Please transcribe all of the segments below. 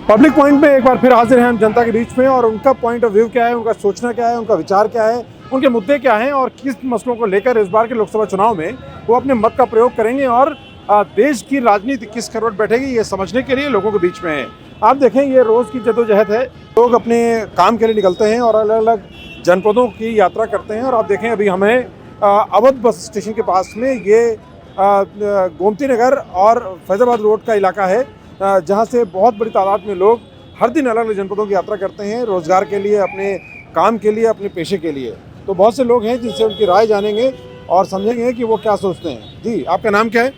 Public point में एक बार फिर हाजिर हैं हम जनता के बीच में, और उनका पॉइंट ऑफ व्यू क्या है, उनका सोचना क्या है, उनका विचार क्या है, उनके मुद्दे क्या हैं और किस मसलों को लेकर इस बार के लोकसभा चुनाव में वो अपने मत का प्रयोग करेंगे और देश की राजनीति किस करवट बैठेगी ये समझने के लिए लोगों के बीच में है। आप देखें, ये रोज़ की जद्दोजहद है, लोग अपने काम के लिए निकलते हैं और अलग अलग जनपदों की यात्रा करते हैं। और आप देखें, अभी हमें अवध बस स्टेशन के पास में ये गोमती नगर और फैज़ाबाद रोड का इलाका है, जहाँ से बहुत बड़ी तादाद में लोग हर दिन अलग अलग जनपदों की यात्रा करते हैं, रोज़गार के लिए, अपने काम के लिए, अपने पेशे के लिए। तो बहुत से लोग हैं जिनसे उनकी राय जानेंगे और समझेंगे कि वो क्या सोचते हैं। जी, आपका नाम क्या है?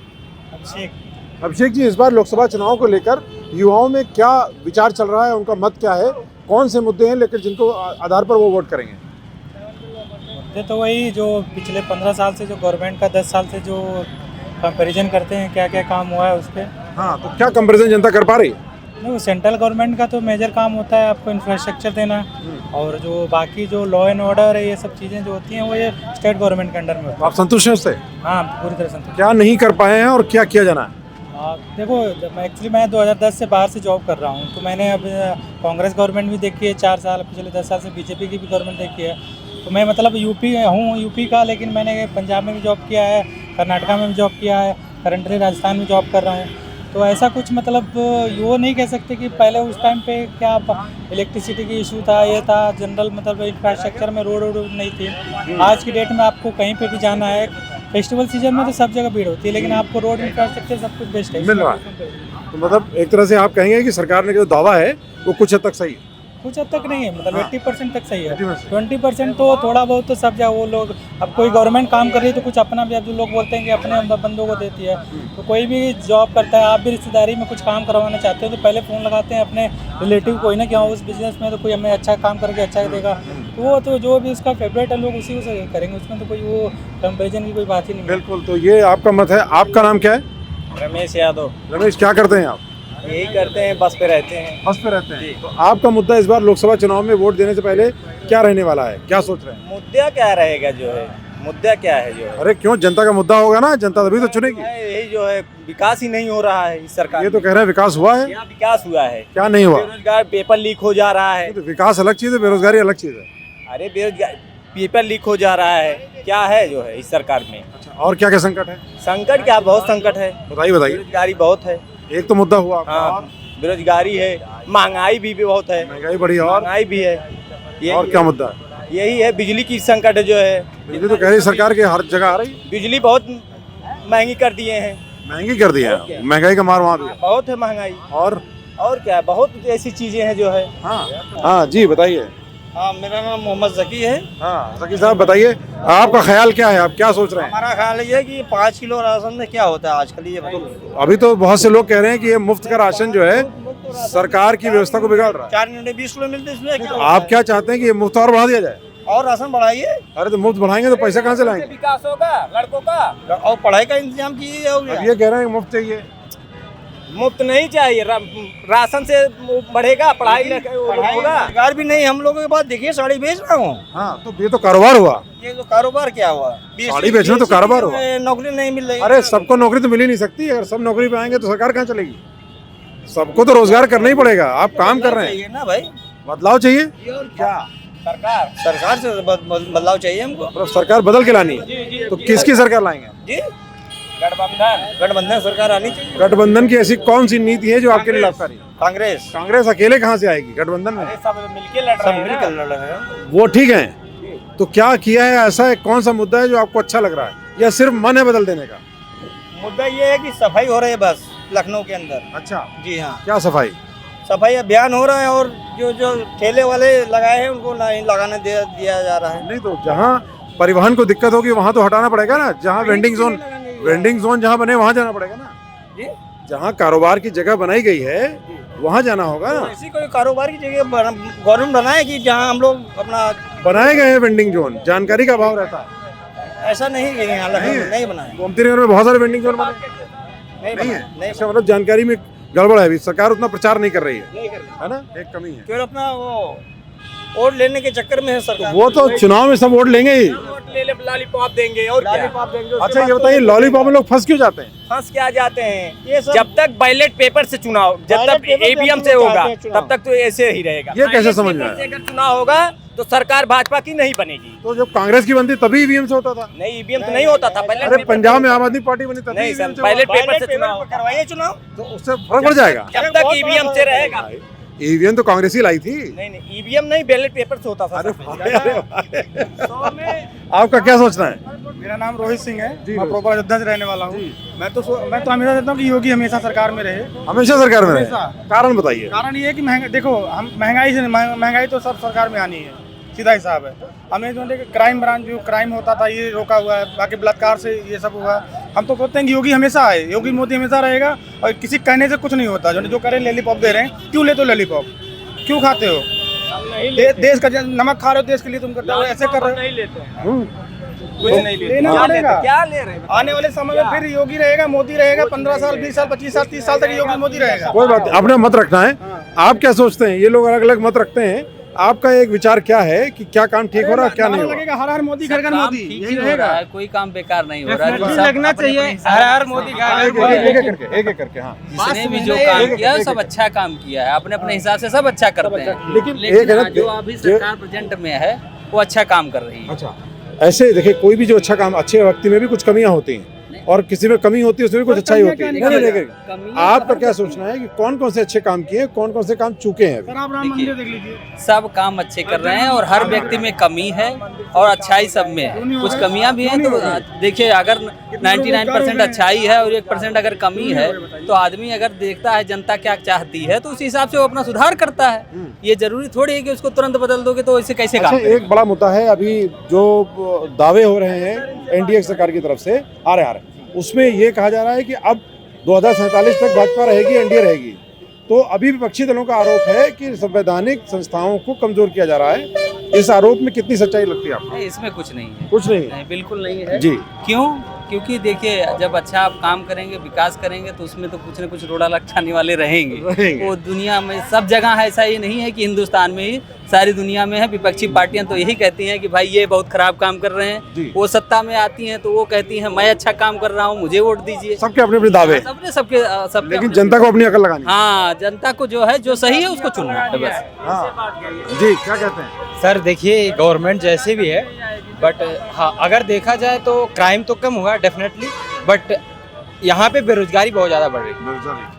अभिषेक। अभिषेक जी, इस बार लोकसभा चुनाव को लेकर युवाओं में क्या विचार चल रहा है, उनका मत क्या है, कौन से मुद्दे हैं लेकर जिनको आधार पर वो वोट करेंगे? मुद्दे तो वही जो पिछले 15 साल से जो गवर्नमेंट का 10 साल से जो कंपैरिजन करते हैं, क्या क्या काम हुआ है उसके। हाँ, तो क्या कंपैरिजन जनता कर पा रही है? नहीं, सेंट्रल गवर्नमेंट का तो मेजर काम होता है आपको इंफ्रास्ट्रक्चर देना, और जो बाकी जो लॉ एंड ऑर्डर है, ये सब चीज़ें जो होती हैं वो ये स्टेट गवर्नमेंट के अंडर में होती आप संतुष्ट हैं उससे? है। हाँ, पूरी तरह संतुष्ट। क्या नहीं कर पाए हैं और क्या किया जाना है? देखो, एक्चुअली मैं 2010 से बाहर से जॉब कर रहा हूँ, तो मैंने अब कांग्रेस गवर्नमेंट भी देखी है 4 साल, पिछले 10 साल से बीजेपी की भी गवर्नमेंट देखी है। तो मैं मतलब यूपी का, लेकिन मैंने पंजाब में भी जॉब किया है, कर्नाटका में भी जॉब किया है, करंटली राजस्थान में जॉब कर रहा हूँ। तो ऐसा कुछ मतलब वो नहीं कह सकते कि पहले उस टाइम पे क्या इलेक्ट्रिसिटी की इशू था, ये था, जनरल मतलब इंफ्रास्ट्रक्चर में रोड नहीं थी। आज की डेट में आपको कहीं पे भी जाना है, फेस्टिवल सीजन में तो सब जगह भीड़ होती है, लेकिन आपको रोड इंफ्रास्ट्रक्चर सब कुछ बेस्ट है, मिल रहा है। तो मतलब एक तरह से आप कहेंगे कि सरकार ने जो दावा है वो कुछ हद तक सही है? कुछ हद तक नहीं है, मतलब 80% तक सही है। 80%। 20% तो थोड़ा बहुत तो सब जगह वो लोग, अब कोई गवर्नमेंट काम कर रही है तो कुछ अपना भी, अब जो लोग बोलते हैं कि अपने बंदों को देती है, तो कोई भी जॉब करता है, आप भी रिश्तेदारी में कुछ काम करवाना चाहते हो तो पहले फ़ोन लगाते हैं अपने रिलेटिव कोई ना, कि हाँ उस बिजनेस में तो कोई हमें अच्छा काम करके अच्छा देगा, तो वो तो जो भी उसका फेवरेट है लोग उसी को से करेंगे, उसमें तो कोई वो कंपेरिजन की कोई बात ही नहीं है। बिल्कुल। तो ये आपका मत है। आपका नाम क्या है? रमेश यादव। रमेश, क्या करते हैं आप? यही करते हैं, बस पे रहते हैं। बस पे रहते हैं। तो आपका मुद्दा इस बार लोकसभा चुनाव में वोट देने से पहले क्या रहने वाला है, क्या सोच रहे हैं? मुद्दा क्या रहेगा जो है, मुद्दा क्या है जो है? अरे क्यों, जनता का मुद्दा होगा ना, जनता तभी तो चुनेगी। यही जो है, विकास ही नहीं हो रहा है इस सरकार। ये तो कह रहे हैं विकास हुआ है। क्या विकास हुआ है? क्या नहीं हुआ? बेरोजगार, पेपर लीक हो जा रहा है। तो विकास अलग चीज है, बेरोजगारी अलग चीज है। अरे बेरोजगार, पेपर लीक हो जा रहा है, क्या है जो है इस सरकार में? अच्छा, और क्या क्या संकट है? संकट क्या, बहुत संकट है। बताइए बताइए। बेरोजगारी बहुत है। एक तो मुद्दा हुआ आपका, हाँ, और बेरोजगारी है, महंगाई भी बहुत है। महंगाई बढ़ी, और महंगाई भी है। और क्या मुद्दा है? यही है, बिजली की संकट जो है। बिजली तो कह रही सरकार के हर जगह आ रही है। बिजली बहुत महंगी कर दिए हैं। महंगी कर दी है, महंगाई का मार वहाँ भी है। बहुत है महंगाई। और क्या, बहुत ऐसी चीजें हैं जो है। हाँ जी, बताइए। हाँ, मेरा नाम मोहम्मद जकी है। हाँ, जकी साहब बताइए, आपका ख्याल क्या है, आप क्या सोच रहे हैं? हमारा ख्याल ये है कि 5 किलो राशन में क्या होता है आजकल, ये अभी तो बहुत से लोग कह रहे हैं कि ये मुफ्त का राशन जो है सरकार की व्यवस्था को बिगाड़ रहा है। 4 घंटे 20 किलो मिलते, इसमें क्या आप क्या चाहते हैं कि ये मुफ्त और बढ़ा दिया जाए? और राशन बढ़ाइए। अरे तो मुफ्त बढ़ाएंगे तो पैसा कहाँ से लाएंगे? विकास होगा लड़कों का, और पढ़ाई का इंतजाम कीजिए। अब ये कह रहे हैं कि मुफ्त चाहिए। मुफ्त नहीं चाहिए, राशन से बढ़ेगा, पढ़ाई होगा। रोजगार भी नहीं, हम लोगों के पास देखिए, साड़ी बेच रहा हूँ। हाँ, तो ये तो कारोबार हुआ। ये तो कारोबार क्या हुआ? साड़ी बेचना तो कारोबार हुआ। नौकरी नहीं मिल रही। अरे सबको नौकरी तो मिल ही नहीं सकती, अगर सब नौकरी पे आएंगे तो सरकार कहाँ चलेगी? सबको तो रोजगार करना ही पड़ेगा। आप काम कर रहे हैं ना भाई, बदलाव चाहिए। क्या सरकार से बदलाव चाहिए हमको। तो सरकार बदल के लानी है, तो किसकी सरकार लाएंगे? जी, गठबंधन सरकार आनी चाहिए। गठबंधन की ऐसी कौन सी नीति है जो आपके लिए लाभकारी है? कांग्रेस। कांग्रेस अकेले कहाँ से आएगी गठबंधन में? सब मिलके लड़ रहे हैं। वो ठीक है, तो क्या किया है ऐसा है, कौन सा मुद्दा है जो आपको अच्छा लग रहा है, या सिर्फ मन है बदल देने का? मुद्दा ये है कि सफाई हो रही है बस लखनऊ के अंदर। अच्छा, जी हाँ, क्या सफाई? सफाई अभियान हो रहा है, और जो ठेले वाले लगाए हैं उनको नहीं लगाने दिया जा रहा है। नहीं, तो जहाँ परिवहन को दिक्कत होगी वहाँ तो हटाना पड़ेगा ना। जहाँ वेंडिंग जोन जहाँ बने वहाँ जाना पड़ेगा ना। जी, जहाँ कारोबार की जगह बनाई गई है वहाँ जाना होगा ना। ऐसी कोई कारोबार की जगह गवर्नमेंट बनाए कि जहाँ हम लोग अपना, बनाए गए हैं वेंडिंग जोन, जानकारी का अभाव रहता है। ऐसा नहीं है, यहाँ नहीं बनाए। गोमती नगर में बहुत सारे वेंडिंग जोन बने नहीं है। अच्छा, मतलब जानकारी में गड़बड़ है, अभी सरकार उतना प्रचार नहीं कर रही है ना, एक कमी है। केवल अपना वो वोट लेने के चक्कर में है सरकार। वो तो चुनाव में सब वोट लेंगे ही। वोट ले लॉलीपॉप देंगे और लॉलीपॉप देंगे। अच्छा ये बताइए, लॉलीपॉप में लोग फंस क्यों जाते हैं? फंस क्या जाते हैं, ये जब तक बैलेट पेपर से चुनाव, जब तक ईवीएम से होगा तब तक तो ऐसे ही रहेगा। ये कैसे समझ में आया? अगर चुनाव होगा तो सरकार भाजपा की नहीं बनेगी। तो जब कांग्रेस की बनती तभी ईवीएम से होता था? नहीं, ईवीएम तो नहीं होता था पहले। अरे पंजाब में आम आदमी पार्टी बनी तभी नहीं EVM सर, से बैलेट हुआ। पेपर से चुनाव करवाइए चुनाव, तो उससे फर्क पड़ जाएगा। जब तक ईवीएम से रहेगा। ईवीएम तो कांग्रेस ही लाई थी। नहीं, ईवीएम नहीं, बैलेट पेपर से होता था। अरे आपका क्या सोचना है? मेरा नाम रोहित सिंह है, जी, मैं प्रॉपर अयोध्या से रहने वाला हूँ। मैं तो हमेशा चाहता हूँ कि योगी हमेशा सरकार में रहे। हमेशा सरकार में रहे। हमेशा। कारण बताइए। कारण ये है कि महंगाई तो सब सरकार में आनी है, सीधा हिसाब है। हमें जो क्राइम ब्रांच जो क्राइम होता था ये रोका हुआ है, बाकी बलात्कार से ये सब हुआ। हम तो कहते हैं कि योगी हमेशा आए, योगी मोदी हमेशा रहेगा और किसी कहने से कुछ नहीं होता। जो करे लॉलीपॉप दे रहे हैं, क्यों लेते हो लॉलीपॉप, क्यों खाते हो? देश का नमक खा रहे हो, देश के लिए तुम करते हो, ऐसे कर रहे हो। नहीं लेते हैं, हम्म। कुछ नहीं लेते। लेना पड़ेगा। क्या ले रहे हैं? आने वाले समय में फिर योगी रहेगा, मोदी रहेगा, 15 साल 20 साल 25 साल 30 साल तक योगी मोदी रहेगा। कोई बात नहीं, अपना मत रखना है। आप क्या सोचते हैं? ये लोग अलग अलग मत रखते हैं, आपका एक विचार क्या है कि क्या काम ठीक हो रहा है, क्या नहीं हो रहा? लगेगा हर हर मोदी घर घर मोदी, यही हो रहेगा। रहा है, कोई काम बेकार नहीं हो रहा है। Definitely सब लगना अपने- चाहिए, अपने हर हर मोदी घर घर मोदी। एक एक करके हाँ। जिसने भी जो काम किया है सब अच्छा काम किया है, अपने अपने हिसाब से सब अच्छा करते हैं। लेकिन एक लेकिन है ना, जो अभी सरकार प्रेजेंट में है वो अच्छा काम कर रही है। अच्छा ऐसे देखिए, कोई भी जो अच्छा काम, अच्छे व्यक्ति में भी कुछ कमियां होती हैं और किसी में कमी होती है उसमें भी कुछ अच्छाई होती है। नहीं, आपका क्या सोचना है कि कौन कौन से अच्छे काम किए, कौन कौन से काम चूके हैं? सर आप राम मंदिर देख लीजिए, सब काम अच्छे कर रहे हैं और हर व्यक्ति में कमी है और अच्छाई सब में है। कुछ कमियां भी हैं, तो देखिए अगर 99% अच्छाई है और 1% अगर कमी है तो आदमी अगर देखता है जनता क्या चाहती है तो उस हिसाब से वो अपना सुधार करता है। ये जरूरी थोड़ी है कि उसको तुरंत बदल दोगे तो इसे कैसे काम अच्छा, करेगा? एक बड़ा मुद्दा है अभी जो दावे हो रहे हैं एनडीए सरकार की तरफ से आ रहे हैं, उसमें ये कहा जा रहा है कि अब 2047 तक भाजपा रहेगी, एनडीए रहेगी। तो अभी विपक्षी दलों का आरोप है कि संवैधानिक संस्थाओं को कमजोर किया जा रहा है। इस आरोप में कितनी सच्चाई लगती है आपको? नहीं, इसमें कुछ नहीं है। कुछ नहीं नहीं, बिल्कुल नहीं है। जी। क्यों? क्योंकि देखिए जब अच्छा आप काम करेंगे, विकास करेंगे तो उसमें तो कुछ न कुछ रोड़ा लटकाने वाले रहेंगे। वो दुनिया में सब जगह है, ऐसा ही नहीं है कि हिंदुस्तान में ही, सारी दुनिया में है। विपक्षी पार्टियां तो यही कहती हैं कि भाई ये बहुत खराब काम कर रहे हैं। वो सत्ता में आती हैं तो वो कहती हैं मैं अच्छा काम कर रहा हूँ, मुझे वोट दीजिए। सबके अपने अपने दावे, सबके लेकिन जनता को अपनी अकल लगानी। हाँ, जनता को जो है जो सही है उसको चुनना है बस। हाँ जी, क्या कहते हैं? सर देखिए गवर्नमेंट जैसे भी है, बट हाँ अगर देखा जाए तो क्राइम तो कम हुआ डेफिनेटली, बट यहाँ पे बेरोजगारी बहुत ज़्यादा बढ़ रही है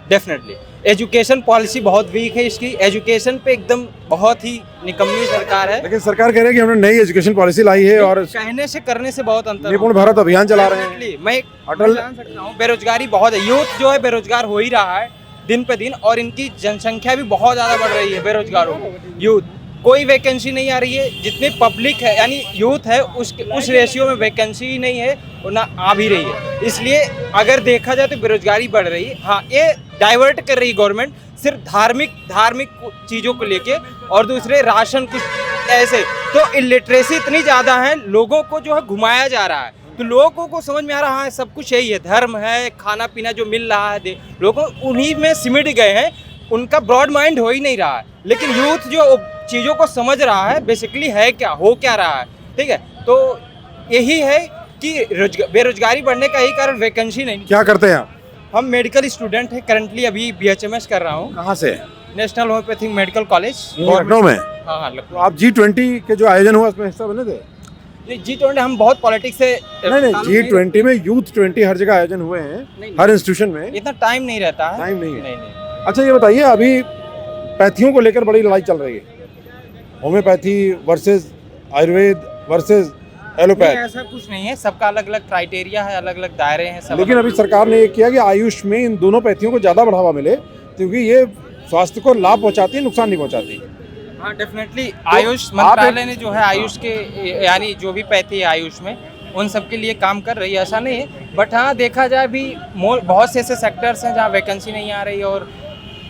डेफिनेटली। एजुकेशन पॉलिसी बहुत वीक है इसकी, एजुकेशन पे एकदम बहुत ही निकम्मी सरकार है। लेकिन सरकार कह रही है कि हमने नई एजुकेशन पॉलिसी लाई है और कहने से करने से बहुत अंतर निपुण भारत अभियान चला रहे हैं। Definitely, मैं अटल- जान सकता हूँ बेरोजगारी बहुत है, यूथ जो है बेरोजगार हो ही रहा है दिन पे दिन, और इनकी जनसंख्या भी बहुत ज़्यादा बढ़ रही है बेरोजगारों की। यूथ कोई वैकेंसी नहीं आ रही है, जितनी पब्लिक है यानी यूथ है उस रेशियो में वैकेंसी ही नहीं है और ना आ भी रही है। इसलिए अगर देखा जाए तो बेरोजगारी बढ़ रही है। हाँ, ये डाइवर्ट कर रही है गवर्नमेंट सिर्फ धार्मिक चीज़ों को लेके, और दूसरे राशन कुछ ऐसे। तो इलिटरेसी इतनी ज़्यादा है, लोगों को जो है घुमाया जा रहा है, तो लोगों को समझ में आ रहा है सब कुछ यही है, धर्म है, खाना पीना जो मिल रहा है, लोगों उन्हीं में सिमट गए हैं, उनका ब्रॉड माइंड हो ही नहीं रहा है। लेकिन यूथ जो चीज़ों को समझ रहा है बेसिकली है क्या, हो क्या रहा है, ठीक है। तो यही है कि बेरोजगारी बढ़ने का यही कारण वैकेंसी नहीं। क्या करते हैं आप? हम मेडिकल स्टूडेंट हैं, करंटली अभी BHMS कर रहा हूँ, कहाँ से? National homeopathic medical college Lucknow में। हाँ हाँ तो लखनऊ। आप G20 के जो आयोजन हुआ उसमें हिस्सा बने थे? G20 हम बहुत पॉलिटिक्स से नहीं, G20 में यूथ 20 हर जगह आयोजन हुए हैं, हर इंस्टीट्यूशन में। इतना टाइम नहीं रहता है। टाइम नहीं है। नहीं। अच्छा ये बताइए, अभी पैथियों को लेकर बड़ी लड़ाई चल रही है, homeopathy versus Ayurveda versus allopath. ऐसा कुछ नहीं है, सबका अलग अलग क्राइटेरिया है, अलग अलग दायरे हैं सब। लेकिन अभी सरकार ने ये किया कि आयुष में इन दोनों पैथियों को ज़्यादा बढ़ावा मिले, क्योंकि ये स्वास्थ्य को लाभ पहुंचाती है, नुकसान नहीं पहुंचाती। हाँ डेफिनेटली, आयुष मंत्रालय ने जो है आयुष के यानी जो भी पैथी है आयुष में उन सब के लिए काम कर रही है, ऐसा नहीं है। बट हाँ देखा जाए भी बहुत से ऐसे सेक्टर्स हैं जहाँ वैकेंसी नहीं आ रही और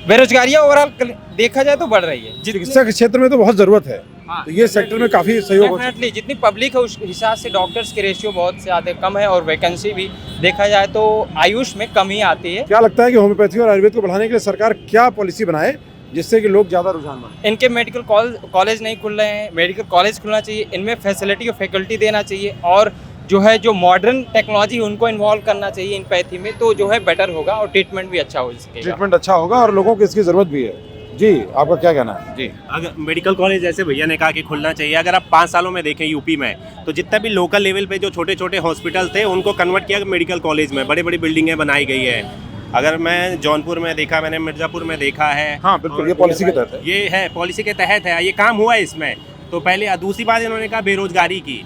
बेरोजगारी ओवरऑल देखा जाए तो बढ़ रही है। चिकित्सा के क्षेत्र में तो बहुत ज़रूरत है, हाँ, तो ये सेक्टर में काफ़ी सहयोग हो सकता है। डेफिनेटली जितनी पब्लिक है उस हिसाब से डॉक्टर्स के रेशियो बहुत ज़्यादा कम है और वैकेंसी भी देखा जाए तो आयुष में कम ही आती है। क्या लगता है कि होम्योपैथी और आयुर्वेद को बढ़ाने के लिए सरकार क्या पॉलिसी बनाए जिससे कि लोग ज़्यादा रुझान बने? इनके मेडिकल कॉलेज नहीं खुल रहे हैं, मेडिकल कॉलेज खुलना चाहिए, इनमें फैसिलिटी और फैकल्टी देना चाहिए और जो है जो मॉडर्न टेक्नोलॉजी उनको इन्वॉल्व करना चाहिए इन पैथी में, तो जो है बेटर होगा और ट्रीटमेंट भी अच्छा हो सकेगा। ट्रीटमेंट अच्छा होगा और लोगों को इसकी ज़रूरत भी है। जी, आपका क्या कहना है? जी, अगर मेडिकल कॉलेज जैसे भैया ने कहा कि खुलना चाहिए, अगर आप 5 सालों में देखें यूपी में तो जितना भी लोकल लेवल पे जो छोटे छोटे हॉस्पिटल थे उनको कन्वर्ट किया मेडिकल कॉलेज में, बड़ी बड़ी बिल्डिंगें बनाई गई है। अगर मैं जौनपुर में देखा, मैंने मिर्ज़ापुर में देखा है। हाँ बिल्कुल, ये पॉलिसी के तहत है। ये है पॉलिसी के तहत है, ये काम हुआ है इसमें। तो पहले दूसरी बात इन्होंने कहा बेरोजगारी की,